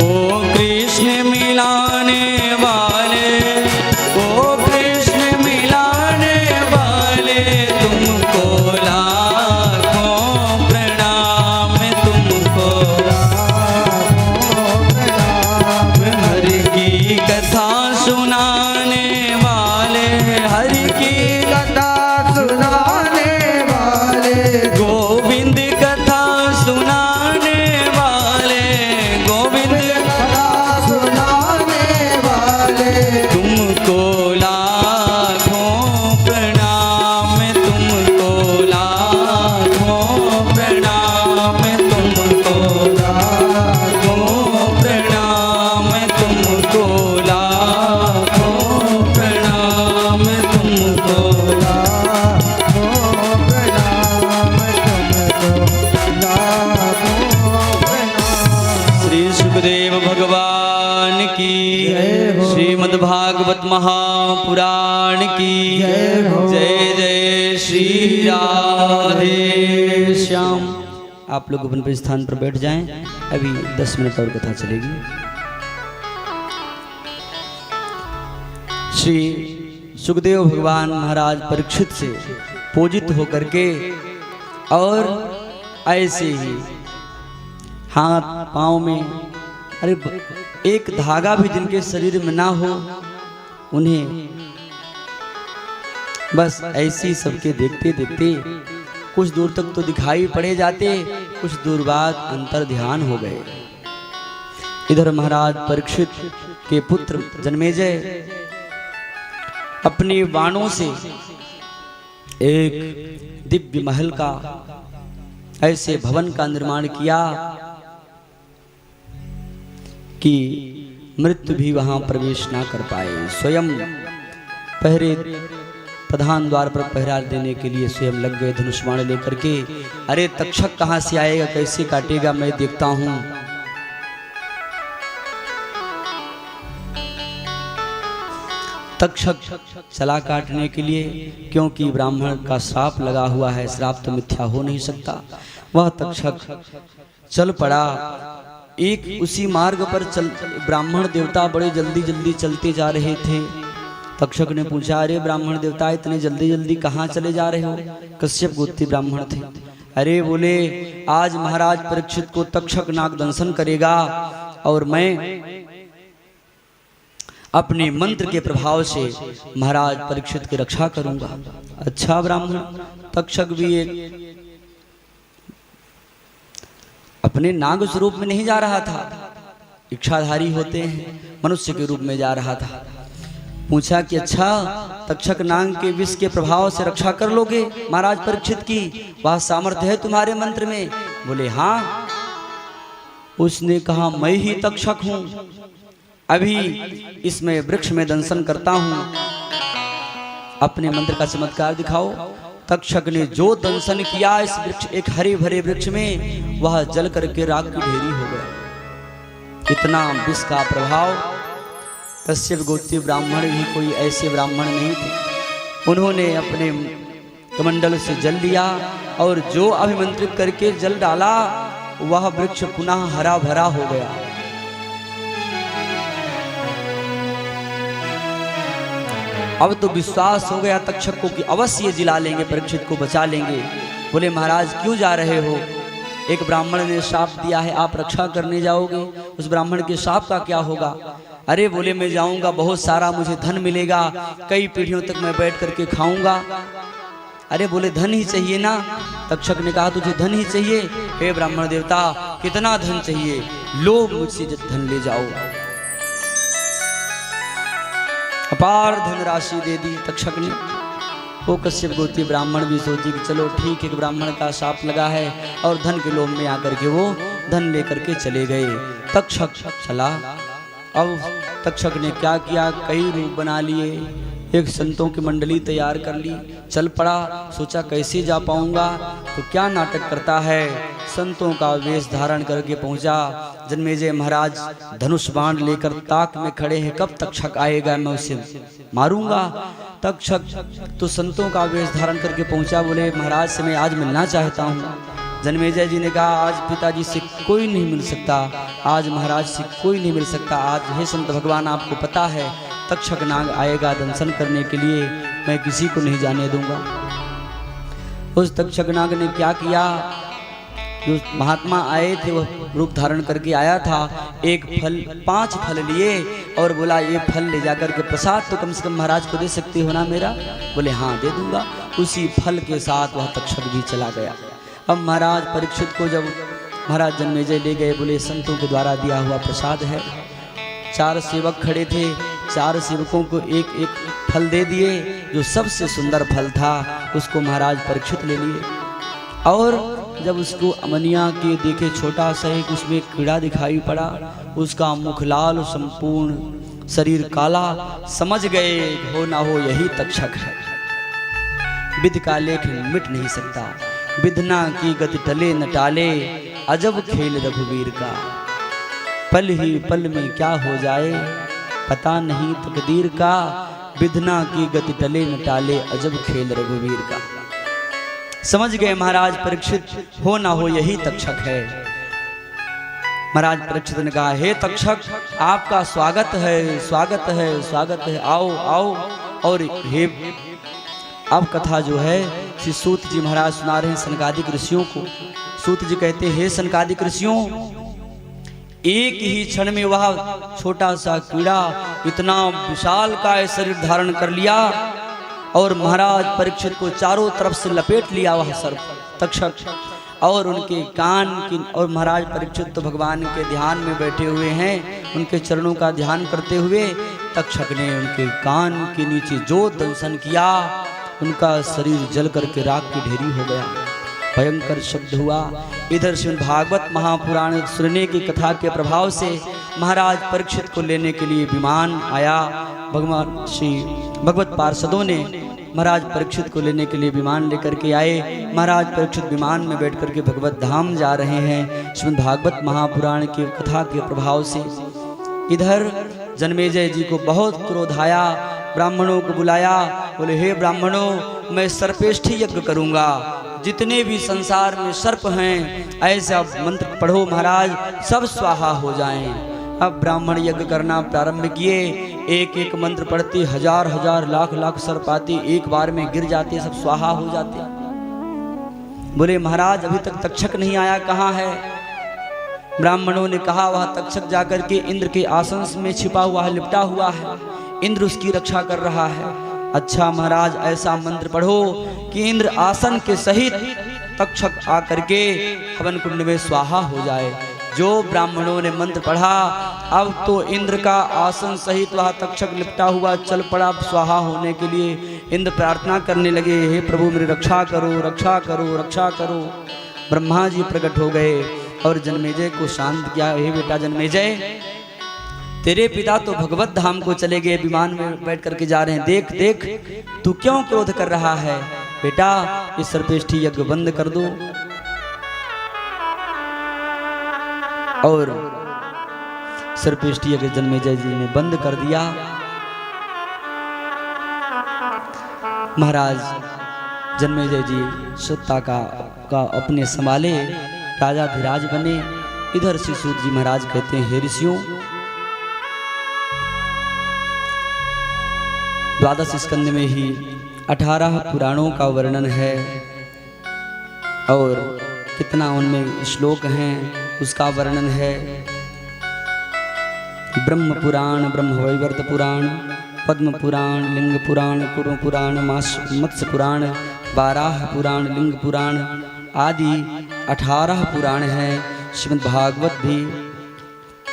Speaker 1: ओ कृष्ण मिलाने वाले ओ कृष्ण मिलाने वाले तुमको लाखों प्रणाम तुमको
Speaker 2: लाखों प्रणाम
Speaker 1: हरि की कथा सुनाने वाले हरि की
Speaker 2: कथा सुनाने वाले
Speaker 1: गोविंद कथा सुनाने वाले गोविंद
Speaker 2: कथा सुनाने वाले
Speaker 1: तुमको लाखों प्रणाम तुमको लाखों प्रणाम तुमको लाखों प्रणाम तुमको लाखों प्रणाम तुमको
Speaker 2: लाखों प्रणाम तुमको लाखों प्रणाम
Speaker 1: श्री सुखदेव भगवान की
Speaker 2: जय हो।
Speaker 1: श्रीमद् भागवत महापुराण की
Speaker 2: जय हो।
Speaker 1: जय जय श्री राधे श्याम। आप लोग अपने अपने स्थान पर बैठ जाएं, अभी 10 मिनट और कथा चलेगी। श्री सुखदेव भगवान महाराज परीक्षित से पूजित होकर के और ऐसे ही हाथ पाँव में अरे एक धागा भी जिनके शरीर में ना हो उन्हें बस ऐसे ही सबके देखते देखते कुछ दूर तक तो दिखाई पड़े जाते, कुछ दूर बाद अंतर ध्यान हो गए। इधर महाराज परीक्षित के पुत्र जन्मेजय अपने बाणों से एक दिव्य महल का ऐसे भवन का निर्माण किया कि मृत्यु भी वहां प्रवेश ना कर पाए। स्वयं पहरे प्रधान द्वार पर पहरा देने के लिए स्वयं लग गए धनुष बाण लेकर के। अरे तक्षक कहाँ से आएगा, कैसे काटेगा, मैं देखता हूँ। तक्षक चला काटने के लिए, क्योंकि ब्राह्मण का श्राप लगा हुआ है, श्राप तो मिथ्या हो नहीं सकता। वह तक्षक चल पड़ा। एक उसी मार्ग पर चल ब्राह्मण देवता बड़े जल्दी जल्दी चलते जा रहे थे। तक्षक ने पूछा, अरे ब्राह्मण देवता इतने जल्दी जल्दी कहाँ चले जा रहे हो? कश्यप गोत्री ब्राह्मण थे। अरे बोले, आज महाराज परीक्षित को तक्षक नाग दंशन करेगा और मैं अपने मंत्र के प्रभाव से महाराज परीक्षित की रक्षा करूंगा। अच्छा ब्राह्मण, तक्षक भी एक अपने नाग स्वरूप में नहीं जा रहा था, इच्छाधारी होते हैं, मनुष्य के रूप में जा रहा था। पूछा कि अच्छा, तक्षक नाग के विष के प्रभाव से रक्षा कर लोगे महाराज परीक्षित की? वह सामर्थ्य है तुम्हारे मंत्र में? बोले हाँ। उसने कहा, मैं ही तक्षक हूं, अभी इसमें वृक्ष में दंशन करता हूं, अपने मंत्र का चमत्कार दिखाओ। तक्षक ने जो दंशन किया इस वृक्ष, एक हरे भरे वृक्ष में, वह जल करके राख की ढेरी हो गया। इतना विष का प्रभाव। कश्यप गोत्री ब्राह्मण भी कोई ऐसे ब्राह्मण नहीं थे। उन्होंने अपने कमंडल से जल लिया और जो अभिमंत्रित करके जल डाला, वह वृक्ष पुनः हरा भरा हो गया। अब तो विश्वास हो गया तक्षक को कि अवश्य ये जिला लेंगे, परीक्षित को बचा लेंगे। बोले, महाराज क्यों जा रहे हो? एक ब्राह्मण ने श्राप दिया है, आप रक्षा करने जाओगे, उस ब्राह्मण के श्राप का क्या होगा? अरे बोले, मैं जाऊंगा, बहुत सारा मुझे धन मिलेगा, कई पीढ़ियों तक मैं बैठ करके खाऊंगा। अरे बोले, धन ही चाहिए ना? तक्षक ने कहा, तुझे धन ही चाहिए? हे ब्राह्मण देवता, कितना धन चाहिए? लो, मुझसे धन ले जाओ। अपार धनराशि दे दी तक्षक ने। वो कश्यप गोत्री ब्राह्मण भी सोचे कि चलो ठीक है, ब्राह्मण का शाप लगा है, और धन के लोभ में आकर के वो धन लेकर के चले गए। तक्षक चला। अब तक्षक ने क्या किया, कई रूप बना लिए, एक संतों की मंडली तैयार कर ली, चल पड़ा। सोचा कैसे जा पाऊंगा, तो क्या नाटक करता है, संतों का वेश धारण करके पहुंचा। जन्मेजय महाराज धनुष बाण लेकर ताक में खड़े हैं, कब तक्षक आएगा, मैं उसे मारूंगा। तक्षक तो संतों का वेश धारण करके पहुंचा। बोले, महाराज से मैं आज मिलना चाहता हूँ। जन्मेजय जी ने कहा, आज पिताजी से कोई नहीं मिल सकता, आज महाराज से कोई नहीं मिल सकता। आज हे संत भगवान, आपको पता है तक्षक नाग आएगा दंशन करने के लिए, मैं किसी को नहीं जाने दूंगा। उस तक्षक नाग ने क्या किया, जो महात्मा आए थे वह रूप धारण करके आया था, एक फल 5 फल लिए और बोला, ये फल ले जाकर के प्रसाद तो कम से कम महाराज को दे सकते हो ना मेरा? बोले हाँ दे दूंगा। उसी फल के साथ वह तक्षक भी चला गया। अब महाराज परीक्षित को जब महाराज जन्मेजय ले गए, बोले संतों के द्वारा दिया हुआ प्रसाद है। 4 सेवक खड़े थे, 4 सेवकों को एक एक फल दे दिए। जो सबसे सुंदर फल था उसको महाराज परीक्षित ले लिए, और जब उसको अमनिया के देखे, छोटा सा एक उसमें कीड़ा दिखाई पड़ा, उसका मुख लाल, संपूर्ण शरीर काला। समझ गए हो ना हो यही तक्षक है। विधि का लेख मिट नहीं सकता, विधना की गति टले न टाले, अजब खेल रघुवीर का। पल ही पल में क्या हो जाए पता नहीं तकदीर का, विधना की गति टले न टाले, अजब खेल रघुवीर का। समझ गए महाराज परीक्षित, हो ना हो यही तक्षक है। महाराज परीक्षित ने कहा, हे तक्षक, आपका स्वागत है, स्वागत है, स्वागत है, आओ आओ। और हे, अब कथा जो है श्री सूत जी महाराज सुना रहे हैं सनकादिक ऋषियों को। सूत जी कहते हैं, हे सनकादिक ऋषियों, एक ही क्षण में वह छोटा सा कीड़ा इतना विशाल का शरीर धारण कर लिया और महाराज परीक्षित को चारों तरफ से लपेट लिया वह सर्प तक्षक। और उनके कान की, और महाराज परीक्षित तो भगवान के ध्यान में बैठे हुए हैं, उनके चरणों का ध्यान करते हुए तक्षक ने उनके कान के नीचे जो दंशन किया, उनका शरीर जल करके राख की ढेरी हो गया। भयंकर शब्द हुआ। इधर श्रीमद् भागवत महापुराण सुनने की कथा के प्रभाव से महाराज परीक्षित को लेने के लिए विमान आया। भगवान श्री भगवत पार्षदों ने महाराज परीक्षित को लेने के लिए विमान लेकर के आए। महाराज परीक्षित विमान में बैठ करके भगवत धाम जा रहे हैं श्रीमद् भागवत महापुराण की कथा के प्रभाव से। इधर जन्मेजय जी को बहुत क्रोध आया। ब्राह्मणों को बुलाया। बोले हे ब्राह्मणों, मैं सर्पेष्ठी यज्ञ करूंगा, जितने भी संसार में सर्प हैं ऐसा मंत्र पढ़ो महाराज, सब स्वाहा हो जाएं। अब ब्राह्मण यज्ञ करना प्रारंभ किए। एक एक मंत्र पढ़ते हजार हजार लाख लाख सर्प आते, एक बार में गिर जाते, सब स्वाहा हो जाते। बोले महाराज अभी तक तक्षक नहीं आया, कहाँ है? ब्राह्मणों ने कहा वह तक्षक जाकर के इंद्र के आसन में छिपा हुआ है, लिपटा हुआ है, इंद्र उसकी रक्षा कर रहा है। अच्छा महाराज, ऐसा मंत्र पढ़ो कि इंद्र आसन के सहित तक्षक आकर के हवन कुंड में स्वाहा हो जाए। जो ब्राह्मणों ने मंत्र पढ़ा, अब तो इंद्र का आसन सहित वह तक्षक लिपटा हुआ चल पड़ा स्वाहा होने के लिए। इंद्र प्रार्थना करने लगे, हे प्रभु मेरी रक्षा करो, रक्षा करो, रक्षा करो। ब्रह्मा जी प्रकट हो गए और जन्मेजय को शांत किया। हे बेटा जन्मेजय, तेरे पिता तो भगवत धाम को चले गए, विमान में बैठ करके जा रहे हैं, देख देख तू क्यों क्रोध कर रहा है? बेटा इस सर्पेष्ठी यज्ञ बंद कर दो। और सर्पेष्ठी यज्ञ जन्मेजय जी ने बंद कर दिया। महाराज जन्मेजय जी सत्ता का अपने संभाले, राजा धीराज बने। इधर श्री सूत जी महाराज कहते हैं, हे ऋषियों, द्वादश स्कंद में ही 18 पुराणों का वर्णन है और कितना उनमें श्लोक हैं उसका वर्णन है। ब्रह्म पुराण, ब्रह्मवैवर्त पुराण, पद्म पुराण, लिंग पुराण, कुरु पुराण, मत्स्य पुराण, बाराह पुराण, लिंग पुराण आदि 18 पुराण हैं। श्रीमद् भागवत भी,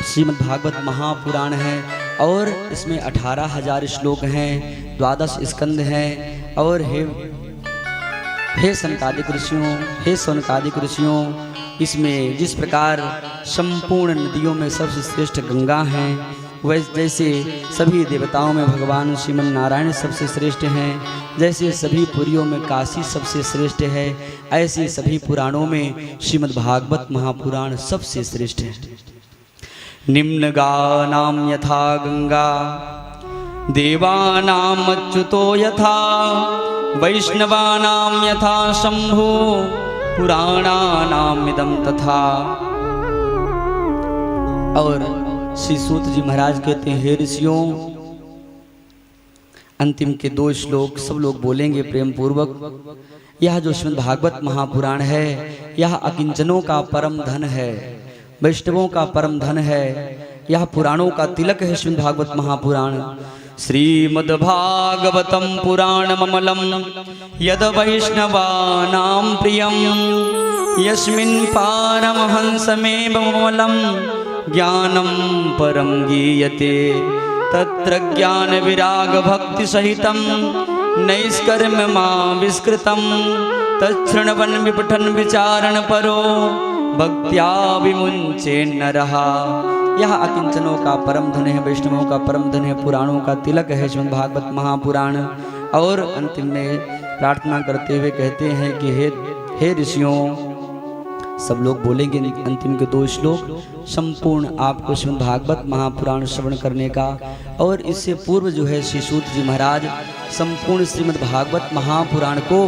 Speaker 1: श्रीमद् भागवत महापुराण है और इसमें 18,000 श्लोक हैं, 12 स्कंद हैं। और हे सनकादिक ऋषियों, हे सौनकादिक ऋषियों, इसमें जिस प्रकार संपूर्ण नदियों में सबसे श्रेष्ठ गंगा हैं, वैसे जैसे सभी देवताओं में भगवान श्रीमन नारायण सबसे श्रेष्ठ हैं, जैसे सभी पुरियों में काशी सबसे श्रेष्ठ है, ऐसे सभी पुराणों में श्रीमद् भागवत महापुराण सबसे श्रेष्ठ है। निम्नगानां यथा गंगा, देवानां अच्युतो यथा, वैष्णवानां यथा शंभु, पुराणानां इदं तथा। और श्री सूत जी महाराज कहते हैं, हे ऋषियों, अंतिम के 2 श्लोक सब लोग बोलेंगे प्रेम पूर्वक। यह जो श्रीमद् भागवत महापुराण है, यह अकिंचनों का परम धन है, वैष्णवों का परम धन है, यह पुराणों का तिलक है श्रीमद् भागवत महापुराण। श्रीमद्भागवतं पुराणममलं यद वैष्णवानां प्रियं, यस्मिन् पारमहंसमेव ममलं ज्ञानं परं गीयते, तत्र ज्ञानविरागभक्तिसहितं नैष्कर्म्यमाविष्कृतं, तच्छृण्वन् विपठन् विचारण परो भक्त्या विमुञ्चेन्नरः। यह अकिंचनों का परम धन है, वैष्णवों का परम धन है, पुराणों का तिलक है श्रीमद् भागवत महापुराण। और अंतिम में प्रार्थना करते हुए कहते हैं कि हे ऋषियों, सब लोग बोलेंगे अंतिम के 2 श्लोक, संपूर्ण आपको श्रीमद् भागवत महापुराण श्रवण करने का। और इससे पूर्व जो है श्री सूत जी महाराज संपूर्ण श्रीमद् भागवत महापुराण को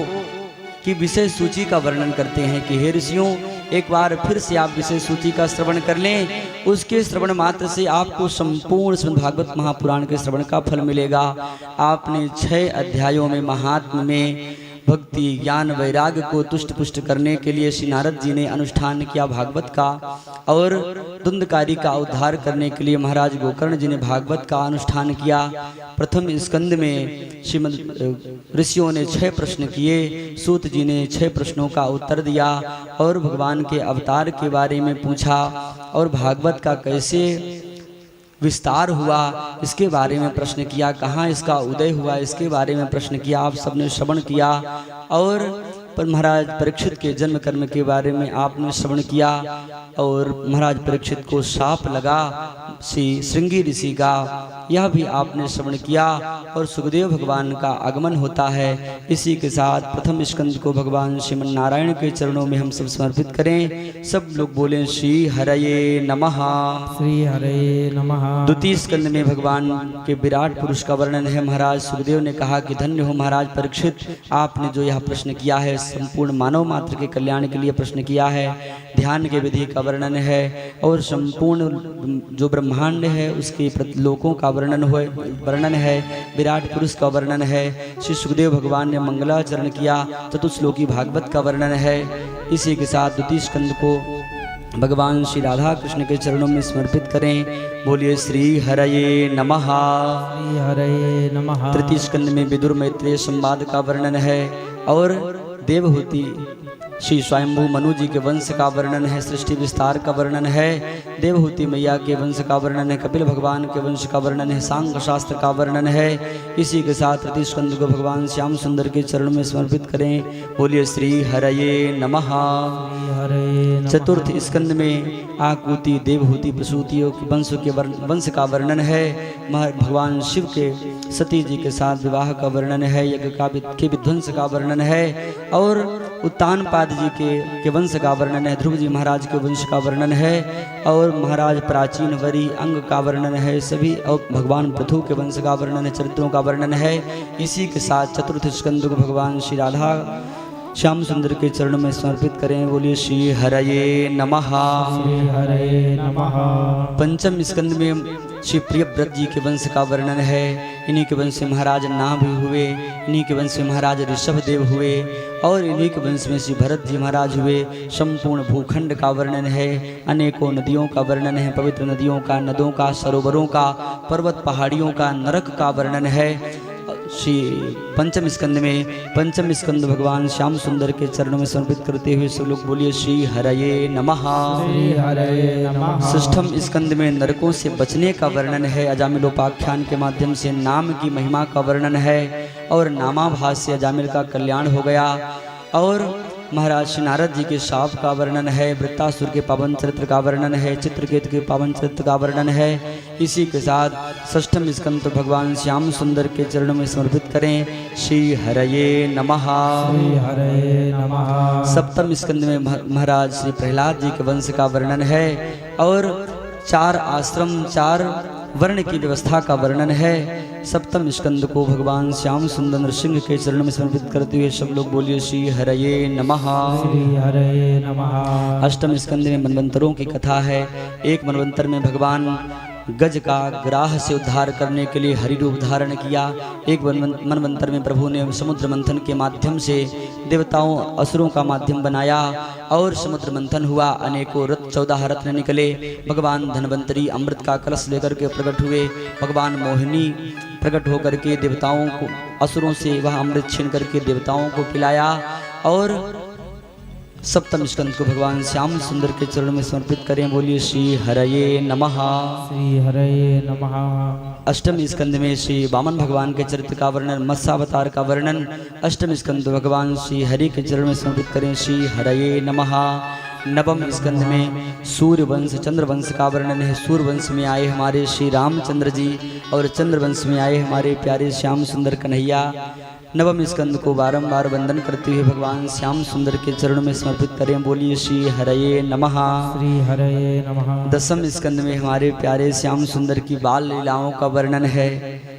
Speaker 1: की विषय सूची का वर्णन करते हैं कि हे ऋषियों, एक बार फिर से आप विषय सूची का श्रवण कर लें, उसके श्रवण मात्र से आपको संपूर्ण श्रीमद् भागवत महापुराण के श्रवण का फल मिलेगा। आपने 6 अध्यायों में महात्म्य में भक्ति ज्ञान वैराग्य को तुष्ट पुष्ट करने के लिए श्री नारद जी ने अनुष्ठान किया भागवत का, और धुंधकारी का उद्धार करने के लिए महाराज गोकर्ण जी ने भागवत का अनुष्ठान किया। प्रथम स्कंद में श्रीमद् ऋषियों ने 6 प्रश्न किए, सूत जी ने 6 प्रश्नों का उत्तर दिया और भगवान के अवतार के बारे में पूछा और भागवत का कैसे विस्तार हुआ इसके बारे में प्रश्न किया, कहाँ इसका उदय हुआ इसके बारे में प्रश्न किया। आप सबने श्रवण किया और पर महाराज परीक्षित के जन्म कर्म के बारे में आपने श्रवण किया और महाराज परीक्षित को शाप लगा श्री श्रृंगी ऋषि का, यह भी आपने श्रवण किया। और सुखदेव भगवान का आगमन होता है। इसी के साथ प्रथम स्कंद को भगवान श्रीमन नारायण के चरणों में हम सब समर्पित करें। सब लोग बोलें श्री हरये नमः।
Speaker 2: श्री हरे नमः।
Speaker 1: द्वितीय स्कंद में भगवान के विराट पुरुष का वर्णन है। महाराज सुखदेव ने कहा कि धन्य हो महाराज परीक्षित, आपने जो यह प्रश्न किया है संपूर्ण मानव मात्र के कल्याण के लिए प्रश्न किया है। ध्यान के विधि का वर्णन है और संपूर्ण जो ब्रह्मांड है उसके लोकों का वर्णन है। विराट पुरुष का वर्णन है। श्री सुखदेव भगवान ने मंगलाचरण किया। चतुश्लोकी भागवत का वर्णन है। इसी के साथ द्वितीय स्कंद को भगवान श्री राधा कृष्ण के चरणों में समर्पित करें। बोलिए श्री हरये नमः।
Speaker 2: श्री हरे नमः।
Speaker 1: तृतीय स्कंद में विदुर मैत्रेय संवाद का वर्णन है और देवहूति श्री स्वयंभू मनु जी के वंश का वर्णन है। सृष्टि विस्तार का वर्णन है। देवहूति मैया के वंश का वर्णन है। कपिल भगवान के वंश का वर्णन है। सांख्य शास्त्र का वर्णन है। इसी के साथ तृतीय स्कंद को भगवान श्याम सुंदर के चरणों में समर्पित करें। बोलिए श्री हरये नमः। चतुर्थ स्कंद में आकुति देवहूति प्रसूतियों के वंश का वर्णन है। भगवान शिव के सती जी के साथ विवाह का वर्णन है। यज्ञ के विध्वंस का वर्णन है और उत्तानपाद जी के वंश का वर्णन है। ध्रुव जी महाराज के वंश का वर्णन है और महाराज प्राचीन वरी अंग का वर्णन है। सभी और भगवान पृथु के वंश का वर्णन है, चरित्रों का वर्णन है। इसी के साथ चतुर्थ स्कंद को भगवान श्री राधा श्याम सुंदर के चरणों में समर्पित करें। बोलिए श्री हरये नमः।
Speaker 2: श्री हरे नमः।
Speaker 1: पंचम स्कंद में श्री प्रियव्रत जी के वंश का वर्णन है। इन्हीं के वंश से महाराज नाभ हुए। इन्हीं के वंश से महाराज ऋषभ देव हुए और इन्हीं के वंश में श्री भरत जी महाराज हुए। संपूर्ण भूखंड का वर्णन है। अनेकों नदियों का वर्णन है। पवित्र नदियों का, नदों का, सरोवरों का, पर्वत पहाड़ियों का, नरक का वर्णन है। श्री पंचम स्कंद भगवान श्याम सुंदर के चरणों में समर्पित करते हुए सब लोग बोलिए श्री हरये नमः।
Speaker 2: श्री हरे नमः।
Speaker 1: षष्ठम स्कंद में नरकों से बचने का वर्णन है। अजामिलोपाख्यान के माध्यम से नाम की महिमा का वर्णन है और नामाभास से अजामिल का कल्याण हो गया। और महाराज श्री नारद जी के शाप का वर्णन है। वृत्तासुर के पावन चरित्र का वर्णन है। चित्रकेतु के पावन चरित्र का वर्णन है। इसी के साथ षष्ठम स्कंद भगवान श्याम सुंदर के चरणों में समर्पित करें। श्री हरये नमः।
Speaker 2: श्री हरे नमः।
Speaker 1: सप्तम स्कंद में महाराज श्री प्रहलाद जी के वंश का वर्णन है और 4 आश्रम 4 वर्ण की व्यवस्था का वर्णन है। सप्तम स्कंद को भगवान श्याम सुंदर नृसिंह के चरणों में समर्पित करते हुए सब लोग बोलिए श्री हरये नमः।
Speaker 2: श्री हरे नमः।
Speaker 1: अष्टम स्कंद में मनवंतरों की कथा है। एक मनवंतर में भगवान गज का ग्राह से उद्धार करने के लिए हरि रूप धारण किया। एक मनवंतर में प्रभु ने समुद्र मंथन के माध्यम से देवताओं असुरों का माध्यम बनाया और समुद्र मंथन हुआ। अनेकों 14 रत्न निकले। भगवान धन्वंतरी अमृत का कलश लेकर के प्रकट हुए। भगवान मोहिनी प्रकट होकर के देवताओं को, असुरों से वह अमृत छीन करके देवताओं को पिलाया। और सप्तम स्कंद को भगवान श्याम सुंदर के चरणों में समर्पित करें। बोलिए श्री हरये नमः।
Speaker 2: श्री हरे नमः।
Speaker 1: अष्टम स्कंद में श्री वामन भगवान के चरित्र का वर्णन, मत्स्यावतार का वर्णन। अष्टम स्कंद भगवान श्री हरि के चरणों में समर्पित करें। श्री हरये नमः। नवम स्कंद में सूर्य वंश चंद्र वंश का वर्णन है। सूर्य वंश में आए हमारे श्री रामचंद्र जी और चंद्र वंश में आए हमारे प्यारे श्याम सुंदर कन्हैया। नवम स्कंद को बारंबार वंदन करते हुए भगवान श्याम सुंदर के चरणों में समर्पित करें। बोलिए श्री हरये नमः।
Speaker 2: श्री हरे नमः।
Speaker 1: दसम स्कंद में हमारे प्यारे श्याम सुंदर की बाल लीलाओं का वर्णन है।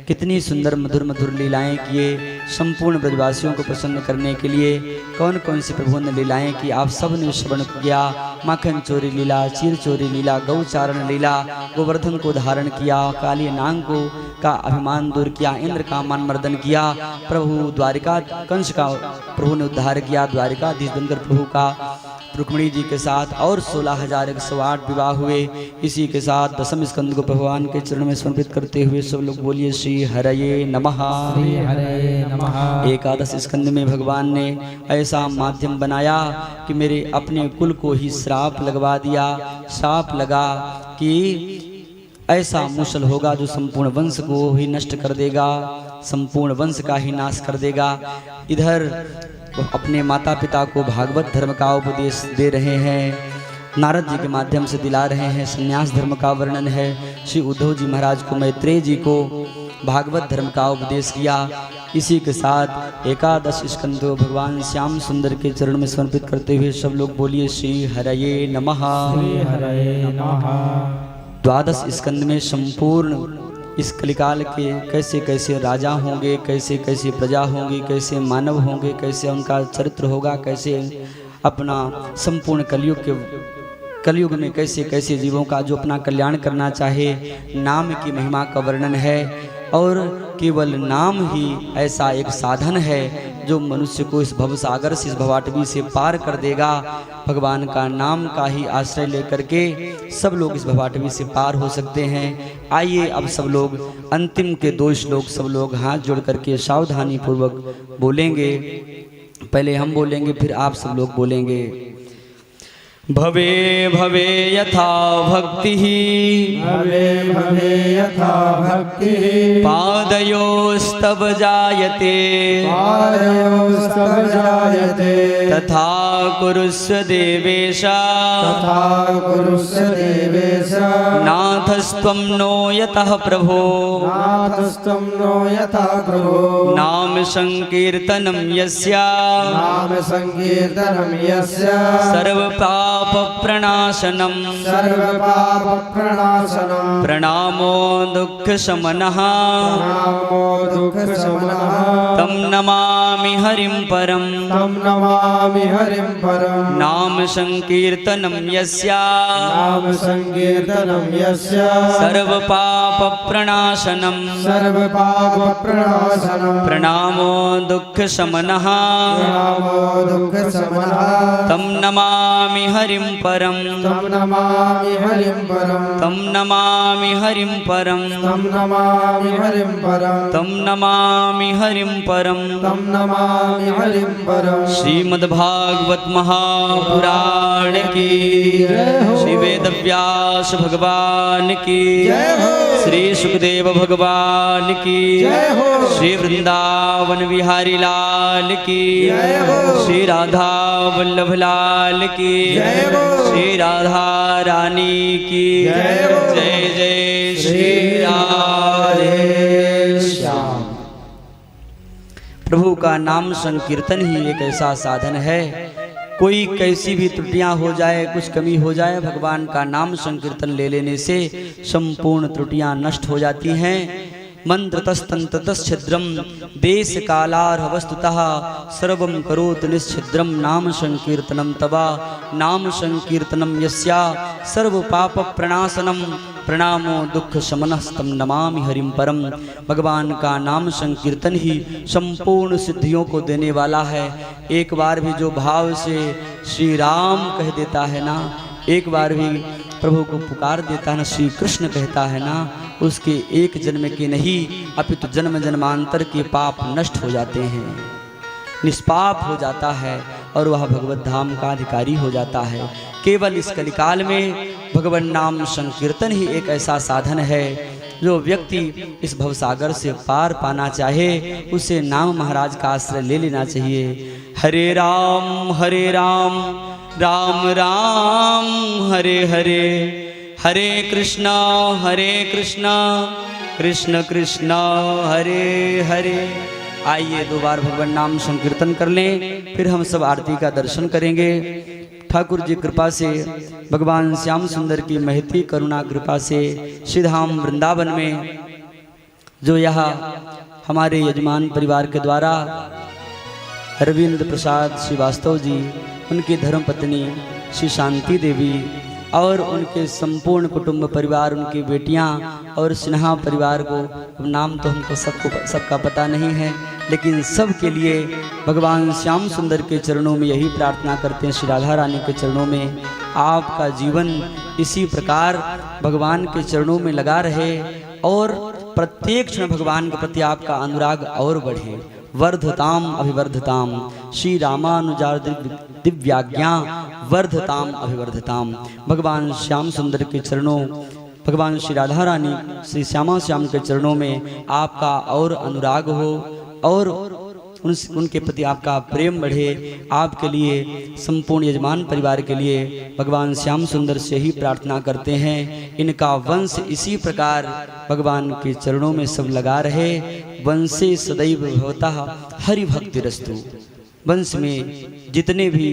Speaker 1: कितनी सुंदर मधुर मधुर लीलाएं किए संपूर्ण ब्रजवासियों को प्रसन्न करने के लिए। कौन कौन सी प्रभु ने लीलाएं की आप सब ने श्रवण किया। माखन चोरी लीला, चीर चोरी लीला, गौचारण लीला, गोवर्धन को धारण किया, काली नांग को का अभिमान दूर किया, इंद्र का मान मर्दन किया। प्रभु द्वारिका कंस का प्रभु ने उद्धार किया। द्वारिकाधीश बनकर प्रभु का रुक्मिणी जी के साथ और 16,108 विवाह हुए। इसी के साथ दसम स्कंद को भगवान के चरण में समर्पित करते हुए सब लोग बोलिए श्री हरये नमः।
Speaker 2: श्री हरे नमः।
Speaker 1: एकादश स्कंद में भगवान ने ऐसा माध्यम बनाया कि मेरे अपने कुल को ही श्राप लगवा दिया। श्राप लगा कि ऐसा मूसल होगा जो संपूर्ण वंश को ही नष्ट कर देगा, संपूर्ण वंश का ही नाश कर देगा। इधर वो अपने माता पिता को भागवत धर्म का उपदेश दे रहे हैं, नारद जी के माध्यम से दिला रहे हैं। संन्यास धर्म का वर्णन है। श्री उद्धव जी महाराज को, मैत्रेय जी को भागवत धर्म का उपदेश किया। इसी के साथ 11 स्कंदों भगवान श्याम सुंदर के चरण में समर्पित करते हुए सब लोग बोलिए श्री हरये नमः।
Speaker 2: श्री हरये नमः।
Speaker 1: 12 स्कंद में संपूर्ण इस कलिकाल के कैसे कैसे राजा होंगे, कैसे कैसे प्रजा होंगी, कैसे मानव होंगे, कैसे उनका चरित्र होगा, कैसे अपना संपूर्ण कलयुग में कैसे कैसे जीवों का जो अपना कल्याण करना चाहे, नाम की महिमा का वर्णन है। और केवल नाम ही ऐसा एक साधन है जो मनुष्य को इस भवसागर से, इस भवाटवी से पार कर देगा। भगवान का नाम का ही आश्रय लेकर के सब लोग इस भवाटवी से पार हो सकते हैं। आइए अब सब लोग अंतिम के 2 श्लोक सब लोग हाथ जोड़ करके सावधानी पूर्वक बोलेंगे। पहले हम बोलेंगे, फिर आप सब लोग बोलेंगे। भवे भवे यथा भक्ति,
Speaker 2: भवे भवे यथा भक्ति,
Speaker 1: पादयोस्तव जायते,
Speaker 2: पादयोस्तव जायते,
Speaker 1: तथा कुरुष्व देवेश,
Speaker 2: तथा कुरुष्व देवेश,
Speaker 1: नाथस्त्वं नो यतः प्रभो,
Speaker 2: नाथस्त्वं नो यथा प्रभो,
Speaker 1: नाम संकीर्तनं यस्य,
Speaker 2: नाम संकीर्तनं यस्य,
Speaker 1: सर्वपाप प्रणाशनम्,
Speaker 2: सर्वपाप प्रणाशनम्,
Speaker 1: प्रणामो दुःख शमनः,
Speaker 2: प्रणामो दुःख शमनः,
Speaker 1: तं नमामि हरिं परम्,
Speaker 2: तं नमामि हरिं परम्,
Speaker 1: नाम संकीर्तनं यस्य,
Speaker 2: नाम संकीर्तनं यस्य,
Speaker 1: सर्वपाप प्रणाशनम्,
Speaker 2: सर्वपाप प्रणाशनम्,
Speaker 1: प्रणामो दुःख शमनः,
Speaker 2: प्रणामो दुःख शमनः,
Speaker 1: तं नमामि हरिं परम्,
Speaker 2: तं नमामि हरिं परम्,
Speaker 1: तं नमामि हरिं परम्,
Speaker 2: तं नमामि हरिं परम्,
Speaker 1: तं नमामि हरिं परम्।
Speaker 2: तं नमामि हरिं परम्।
Speaker 1: श्रीमद्भागवत महापुराण की
Speaker 2: जय हो।
Speaker 1: श्री वेदव्यास भगवान की
Speaker 2: जय हो।
Speaker 1: श्री सुखदेव भगवान की
Speaker 2: जय हो।
Speaker 1: श्री वृंदावन बिहारी लाल की
Speaker 2: जय हो।
Speaker 1: श्री राधा वल्लभ लाल की
Speaker 2: जय हो।
Speaker 1: श्री राधा रानी की
Speaker 2: जय हो।
Speaker 1: जय जय श्री राधे श्याम। प्रभु का नाम संकीर्तन ही एक ऐसा साधन है, कोई कैसी भी त्रुटियां हो जाए, कुछ कमी हो जाए, भगवान का नाम संकीर्तन ले लेने से संपूर्ण त्रुटियां नष्ट हो जाती हैं। मंत्रतस्तंत्रतश्छिद्रम देश कालार वस्तुतः सर्वं करोतु निश्छिद्रम नाम संकीर्तनम तवा, नाम संकीर्तनम यस्या सर्व पाप प्रणाशनम, प्रणामो दुख शमनस्तम नमामि हरिं परम। भगवान का नाम संकीर्तन ही संपूर्ण सिद्धियों को देने वाला है। एक बार भी जो भाव से श्री राम कह देता है ना, एक बार भी प्रभु को पुकार देता है ना, श्री कृष्ण कहता है ना, उसके एक जन्म के नहीं अपितु जन्म जन्मांतर के पाप नष्ट हो जाते हैं, निष्पाप हो जाता है और वह भगवत धाम का अधिकारी हो जाता है। केवल इस कलिकाल में भगवान नाम संकीर्तन ही एक ऐसा साधन है जो व्यक्ति इस भवसागर से पार पाना चाहे उसे नाम महाराज का आश्रय ले लेना चाहिए। हरे राम राम राम हरे हरे, हरे कृष्णा कृष्ण कृष्ण हरे हरे। आइए 2 बार भगवान नाम संकीर्तन कर लें, फिर हम सब आरती का दर्शन करेंगे। ठाकुर जी कृपा से, भगवान श्याम सुंदर की महती करुणा कृपा से श्रीधाम वृंदावन में जो यहाँ हमारे यजमान परिवार के द्वारा अरविंद प्रसाद श्रीवास्तव जी, उनकी धर्मपत्नी श्री शांति देवी और उनके संपूर्ण कुटुंब परिवार, उनकी बेटियां और सिन्हा परिवार को, अब नाम तो हमको सबका पता नहीं है, लेकिन सब के लिए भगवान श्याम सुंदर के चरणों में यही प्रार्थना करते हैं, श्री राधा रानी के चरणों में आपका जीवन इसी प्रकार भगवान के चरणों में लगा रहे और प्रत्येक क्षण भगवान के प्रति आपका अनुराग और बढ़े। वर्धताम अभिवर्धताम, श्री रामानुजार दिव्याज्ञा वर्धताम अभिवर्धताम। भगवान श्याम सुंदर के चरणों, भगवान श्री राधा रानी श्री श्यामा श्याम के चरणों में आपका और अनुराग हो और उनके प्रति आपका प्रेम बढ़े। आपके लिए संपूर्ण यजमान परिवार के लिए भगवान श्याम सुंदर से ही प्रार्थना करते हैं। इनका वंश इसी प्रकार भगवान के चरणों में सब लगा रहे। वंशे सदैव भवतः हरि भक्ति रस्तु। वंश में जितने भी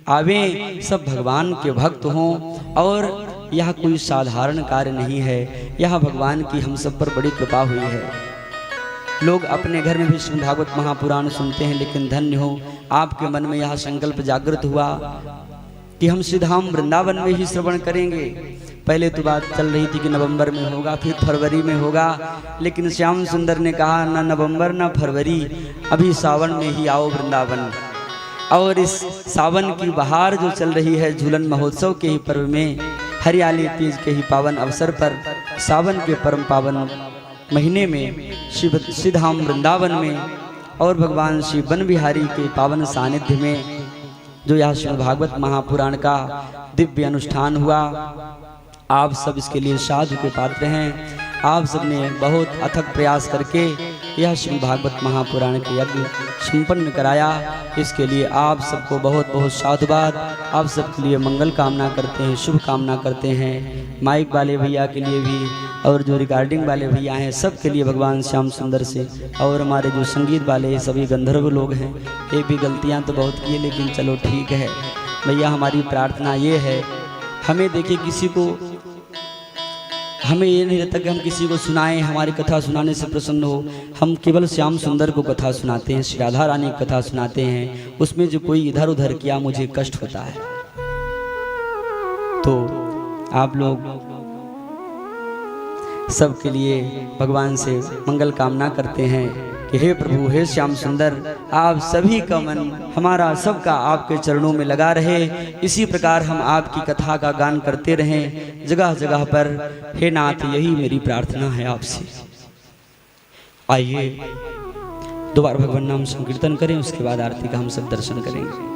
Speaker 1: आवे सब भगवान के भक्त हों। और यह कोई साधारण कार्य नहीं है, यह भगवान की हम सब पर बड़ी कृपा हुई है। लोग अपने घर में भी श्रीमद् भागवत महापुराण सुनते हैं, लेकिन धन्य हो आपके मन में यह संकल्प जागृत हुआ कि हम श्रीधाम वृंदावन में ही श्रवण करेंगे। पहले तो बात चल रही थी कि नवंबर में होगा, फिर फरवरी में होगा, लेकिन श्याम सुंदर ने कहा ना नवंबर ना फरवरी, अभी सावन में ही आओ वृंदावन। और इस सावन की बहार जो चल रही है, झूलन महोत्सव के ही पर्व में, हरियाली तीज के ही पावन अवसर पर, सावन के परम पावन महीने में श्रीधाम वृंदावन में और भगवान श्री वन बिहारी के पावन सानिध्य में जो यह श्रीमद् भागवत महापुराण का दिव्य अनुष्ठान हुआ, आप सब इसके लिए साधु के पात्र हैं। आप सब ने बहुत अथक प्रयास करके यह श्रीमद् भागवत महापुराण के यज्ञ संपन्न कराया। इसके लिए आप सबको बहुत बहुत साधुवाद। आप सबके लिए मंगल कामना करते हैं, शुभ कामना करते हैं। माइक वाले भैया के लिए भी और जो रिकॉर्डिंग वाले भैया हैं सब के लिए भगवान श्याम सुंदर से, और हमारे जो संगीत वाले सभी गंधर्व लोग हैं, ये भी गलतियाँ तो बहुत की, लेकिन चलो ठीक है भैया। हमारी प्रार्थना ये है, हमें देखिए किसी को, हमें ये नहीं रहता कि हम किसी को सुनाएं, हमारी कथा सुनाने से प्रसन्न हो। हम केवल श्याम सुंदर को कथा सुनाते हैं, श्री राधा रानी की कथा सुनाते हैं। उसमें जो कोई इधर उधर किया मुझे कष्ट होता है। तो आप लोग सबके लिए भगवान से मंगल कामना करते हैं कि हे प्रभु, हे श्याम सुंदर, आप सभी का मन, हमारा सबका आपके चरणों में लगा रहे। इसी प्रकार हम आपकी कथा का गान करते रहें जगह जगह पर। हे नाथ, यही मेरी प्रार्थना है आपसे। आइए दोबारा भगवान नाम संकीर्तन करें, उसके बाद आरती का हम सब दर्शन करेंगे।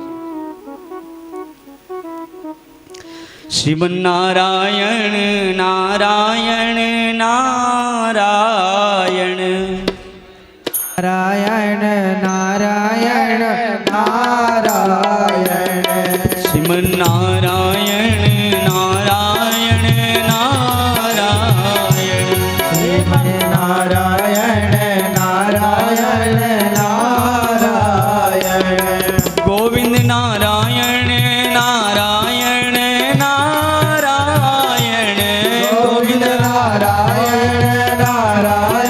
Speaker 1: श्रीमन्नारायण नारायण नारायण
Speaker 2: नारायण नारायण नारायण।
Speaker 1: श्रीमन्नारायण नारायण नारायण।
Speaker 2: श्रीमन्नारायण नारायण नारायण।
Speaker 1: गोविंद नारायण नारायण नारायण।
Speaker 2: गोविंद नारायण नारायण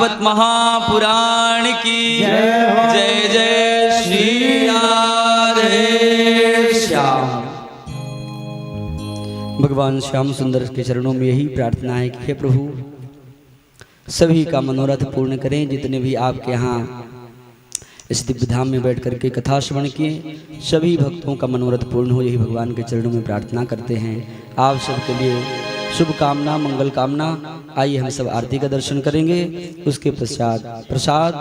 Speaker 1: भागवत महापुराण की जय जय श्री राधे श्याम। भगवान श्याम सुंदर के चरणों में यही प्रार्थना है कि हे प्रभु सभी का मनोरथ पूर्ण करें। जितने भी आपके यहाँ इस दिव्य धाम में बैठ करके कथा श्रवण किए सभी भक्तों का मनोरथ पूर्ण हो, यही भगवान के चरणों में प्रार्थना करते हैं। आप सबके लिए शुभ कामना मंगल कामना। आइए हम सब आरती का दर्शन करेंगे, उसके पश्चात प्रसाद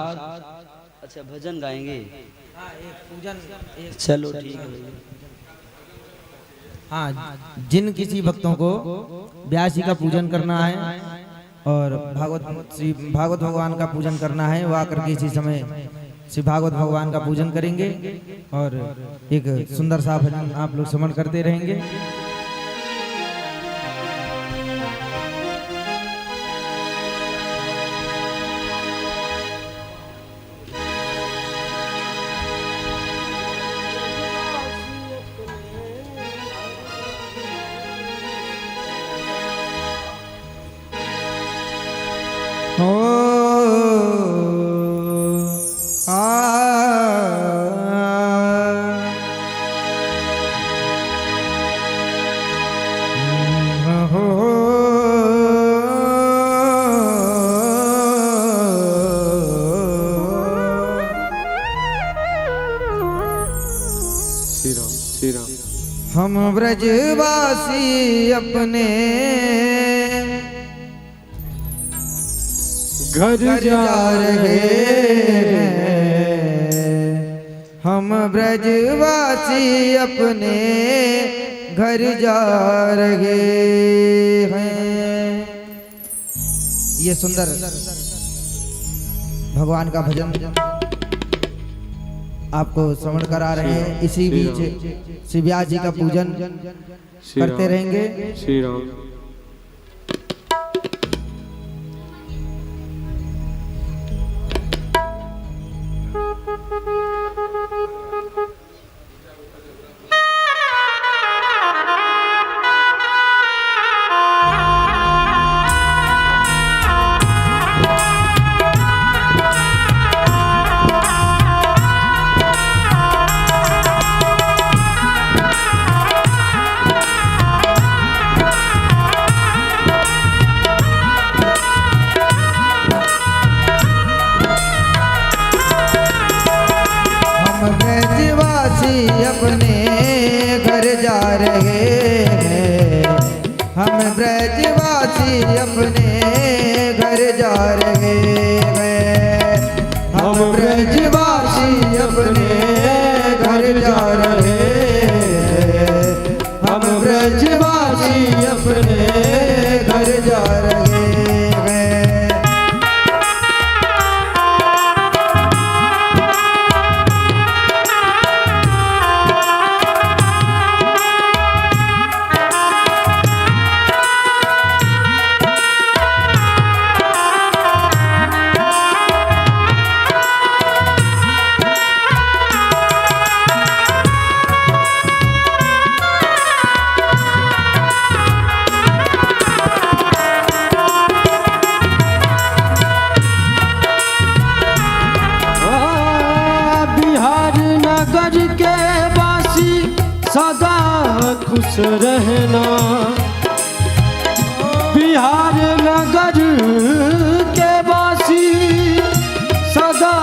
Speaker 1: अच्छा भजन गाएंगे। चलो ठीक है।
Speaker 2: हाँ, जिन किसी भक्तों को व्यास जी का पूजन करना है और भागवत भगवान का पूजन करना है, वह आकर के इसी समय श्री भागवत भगवान का पूजन करेंगे और एक सुंदर सा भजन आप लोग श्रवण करते रहेंगे। हम ब्रजवासी अपने घर जा रहे हैं, हम ब्रजवासी अपने घर जा रहे हैं। ये सुंदर भगवान का भजन आपको श्रवण करा रहे हैं। इसी बीच श्री व्यास जी का पूजन करते रहेंगे।
Speaker 3: श्री राम।
Speaker 2: अपने घर जा रहे हैं, हम ब्रजवासी अपने घर जा रहे हैं, हम ब्रजवासी अपने घर जा रहे हैं, हम ब्रजवासी अपने घर जा रहे हैं।
Speaker 3: खुश रहना बिहार नगर के वासी, सदा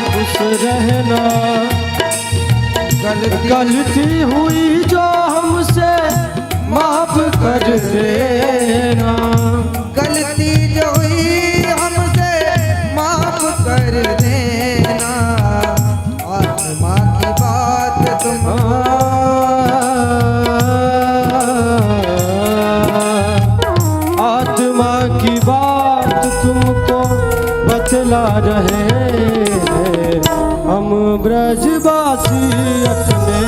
Speaker 3: खुश रहना। गलती हुई जो हमसे माफ कर देना,
Speaker 2: गलती जो हुई हमसे माफ कर देना। आत्मा की बात तुम
Speaker 3: बतला रहे हैं, हम ब्रजवासी अपने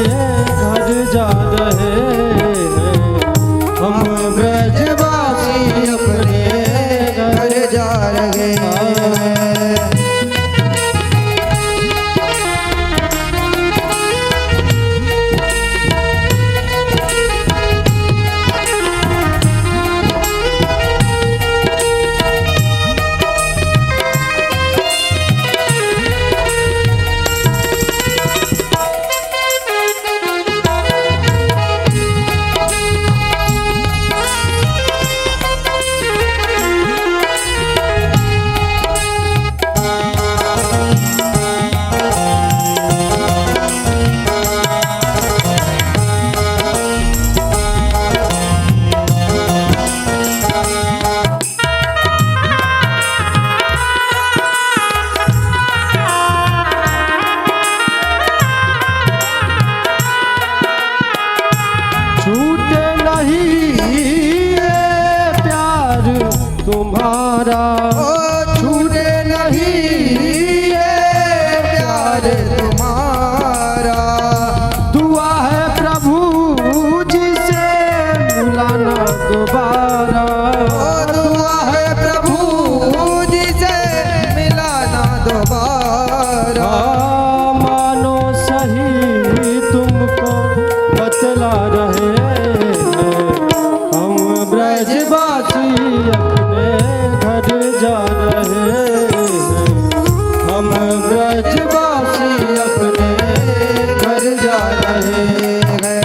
Speaker 3: घर जा रहे हैं, हम ब्रजवासी अपने घर जा रहे हैं। नहीं ये प्यार तुम्हारा,
Speaker 2: छूटे नहीं ये प्यार तुम्हारा।
Speaker 3: दुआ है प्रभु जी से मिलाना दोबारा,
Speaker 2: दुआ है प्रभु जी से मिलाना दोबारा।
Speaker 3: मानो सही तुमको बतला रहे हैं, हम ब्रजवासी अपने घर जा रहे हैं, हम ब्रजवासी अपने घर जा रहे हैं।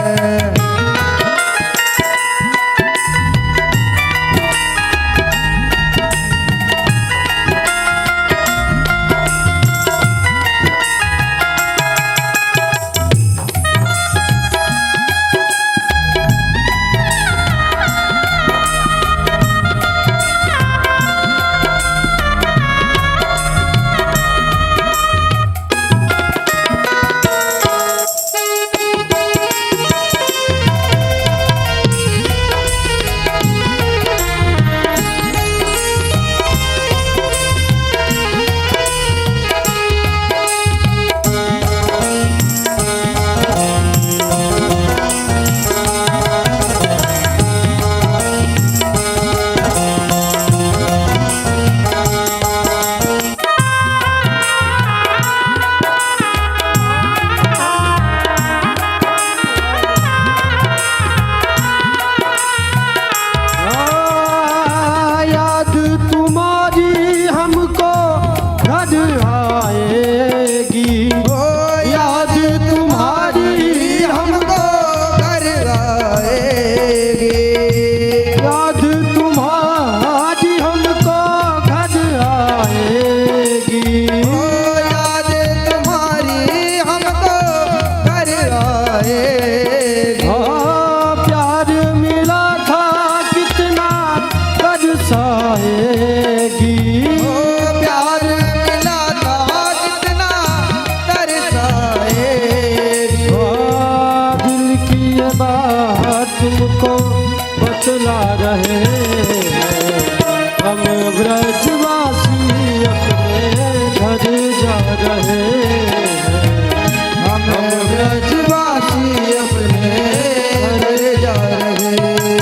Speaker 3: याद तुम्हारी हमको घर आएगी, याद तुम्हारी
Speaker 2: हमको घर आएगी,
Speaker 3: याद तुम्हारी हमको घर आएगी।
Speaker 2: याद तुम्हारी हमको घर आएगी।
Speaker 3: हाँ, प्यार मिला था कितना तरसाएगी,
Speaker 2: प्यार मिला था कितना तरसाएगी।
Speaker 3: हाँ, दिल की ये बात तुमको बतला रहे हैं, हम ब्रजवासी अपने घर जा रहे हैं,
Speaker 2: हम ब्रजवासी अपने घर जा रहे हैं।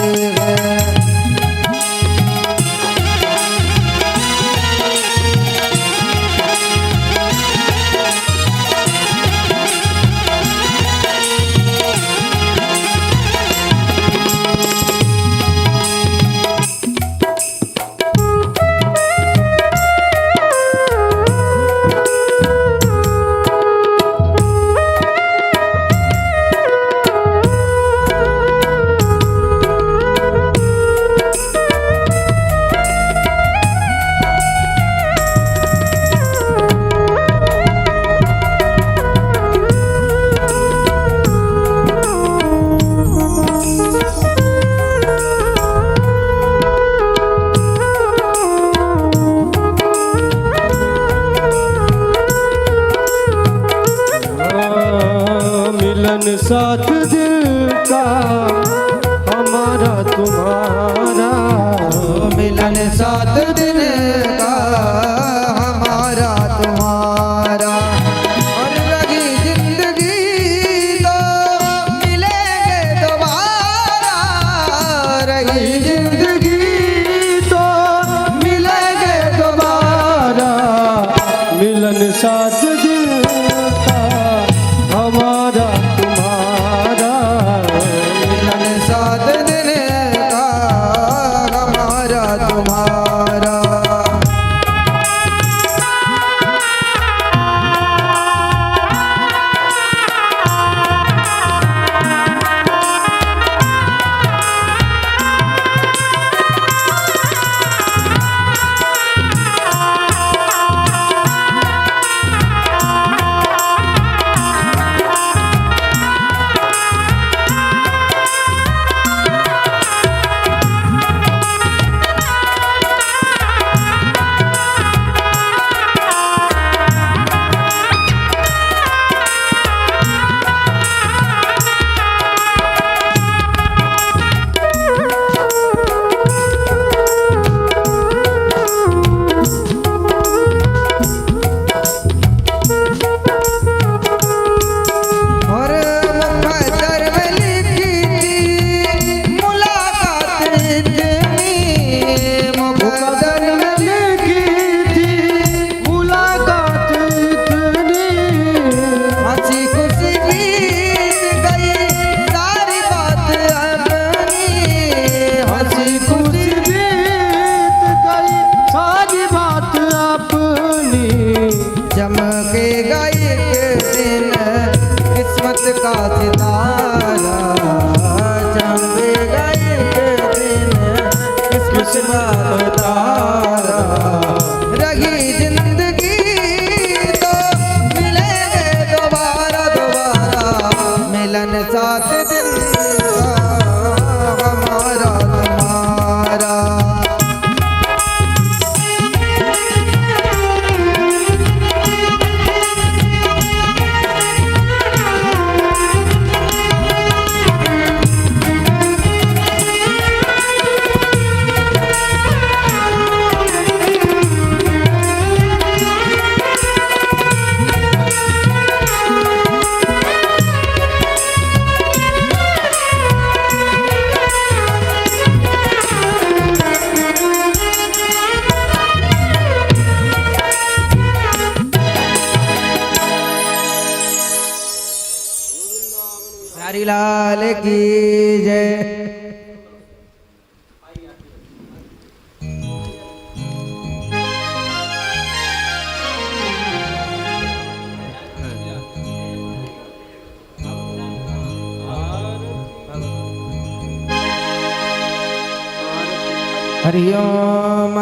Speaker 2: हरि ओम।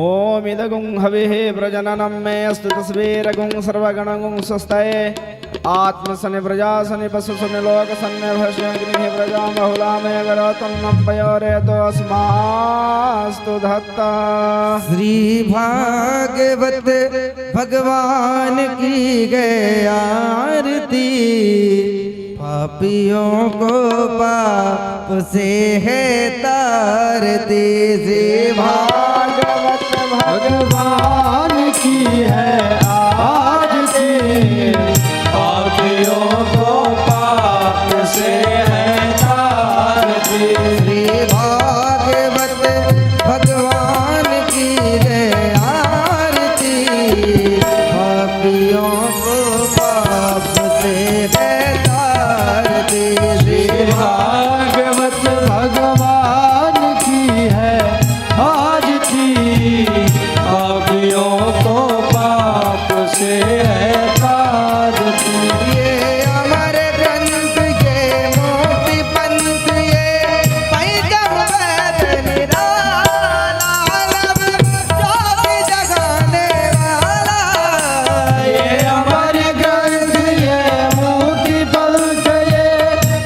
Speaker 4: ओम इदगुं हविः प्रजननं मे अस्तु तस्वीरगुं सर्वगणगुं स्वस्तये आत्मसनि प्रजासनि पशुसनि लोकसनि भस्यग्निः प्रजां बहुलामे गरतन्नं पयोरेतो अस्मास्तु धत्ता।
Speaker 2: श्री भागवत भगवान की गई आरती, पापियों को पाप से है तारती। श्री
Speaker 3: भागवत भगवान की है आरती, पापियों को पाप से है तारती।
Speaker 2: श्री भागवत भगवान की है आरती, पापियों को पाप से है तारती। श्री
Speaker 3: भागवत भगवान की है आरती, पापियों को पाप से है तारती।
Speaker 2: ये अमर ग्रंथ ये मोती पंथ ये पैगंबर निराला, ज्योति जगाने वाला।
Speaker 3: ये अमर ग्रंथ ये मोती पंथ ये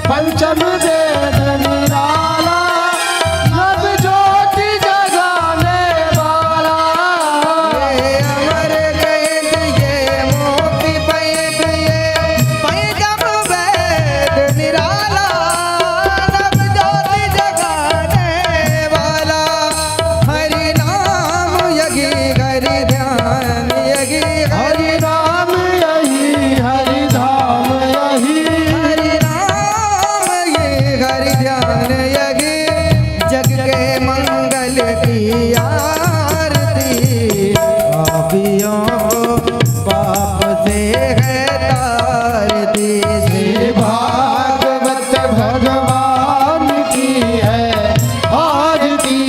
Speaker 3: पंचम वेद निराला, नव ज्योति जगाने वाला।
Speaker 2: ये अमर ग्रंथ ये मोती पंथ ये पैगंबर निराला, नव ज्योति जगाने वाला। हरि नाम यही हरि ध्यान यही
Speaker 3: हरि राम यही हरि धाम यही,
Speaker 2: हरि नाम ये हरि ध्यान यही, जग के मंगल की आरती। पापियों को पाप से है तारती। श्री
Speaker 3: भागवत भगवान की है आरती,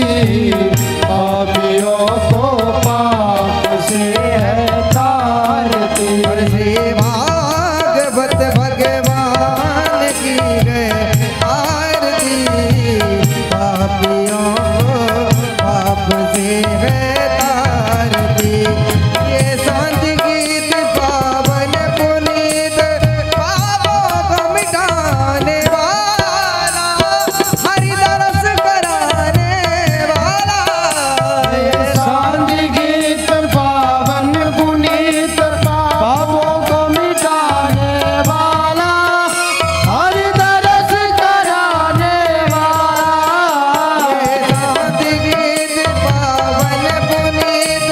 Speaker 3: पापियों को पाप से है तारती।
Speaker 2: श्री भागवत भगवान की है आरती, पापियों को पाप से है तारती। ये शांति गीत पावन पुनीत, पापों को मिटाने वाला, हरि दरस कराने वाला।
Speaker 3: शांति गीत पावन पुनीत, पापों को मिटाने वाला, हरि दरस कराने वाला।
Speaker 2: शांति गीत पावन पुनीत,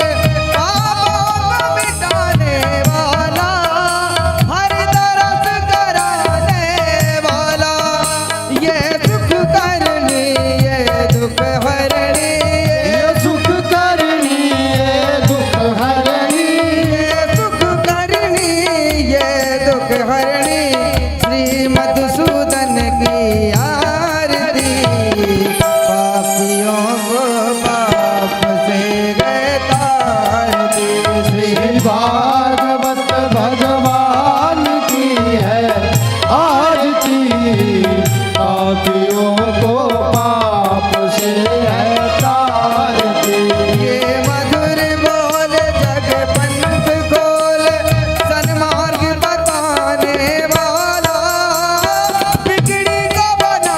Speaker 2: पापों को मिटाने वाला, हरि दरस कराने वाला। ये सुख करनी ये दुख हरणी,
Speaker 3: ये सुख करनी ये दुख हरणी,
Speaker 2: ये सुख करनी ये दुख हरणी। श्री मधुसूदन की आरती, पापियों को पाप से गए तारती। श्री
Speaker 3: भागवत भगवान की है आरती, पापियों को पाप से है तारती।
Speaker 2: ये मधुर बोल जग पंथ खोल, सन्मार्ग बताने वाला, बिगड़ी को बना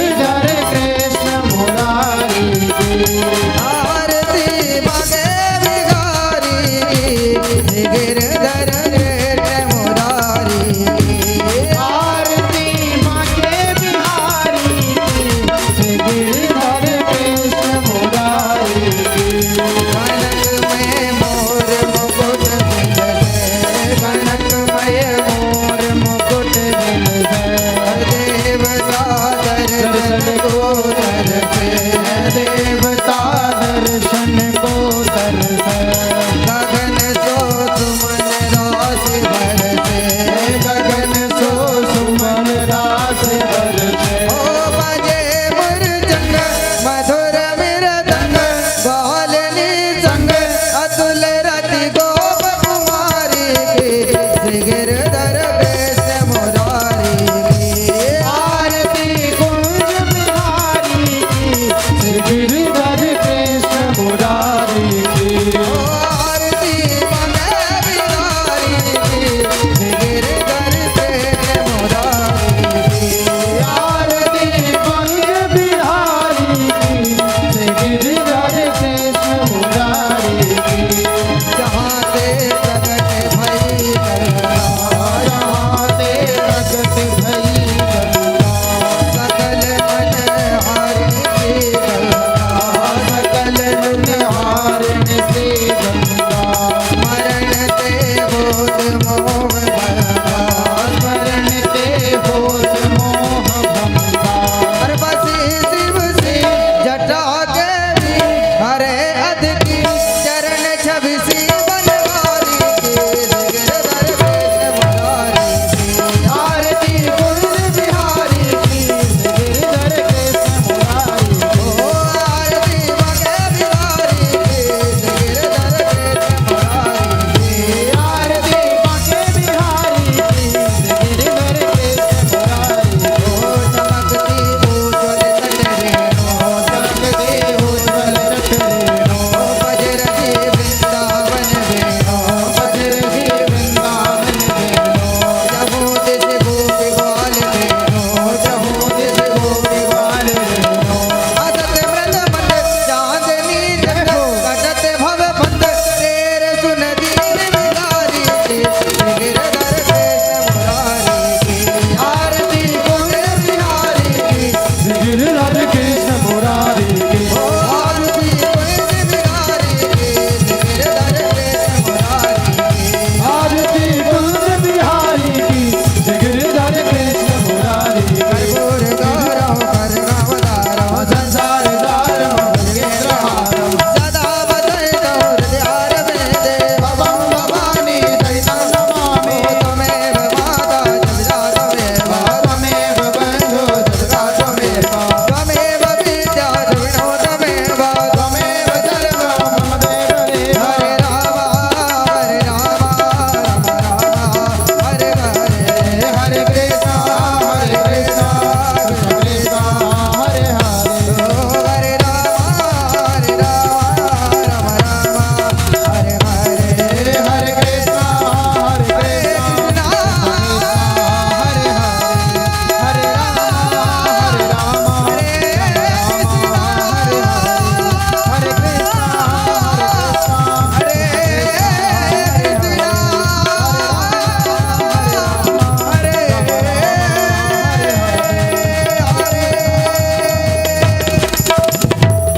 Speaker 3: गिरधर कृष्ण मुरारी की
Speaker 2: आरती मांगे भिखारी की गिरधर कृष्ण मुरारी की
Speaker 3: आरती मांगे बिहारी की गिरधर कृष्ण मुरारी की
Speaker 2: कनक में मोर मुकुट बिंदे कनकमय मोर मुकुट बिंदे देव सादर दर्शन को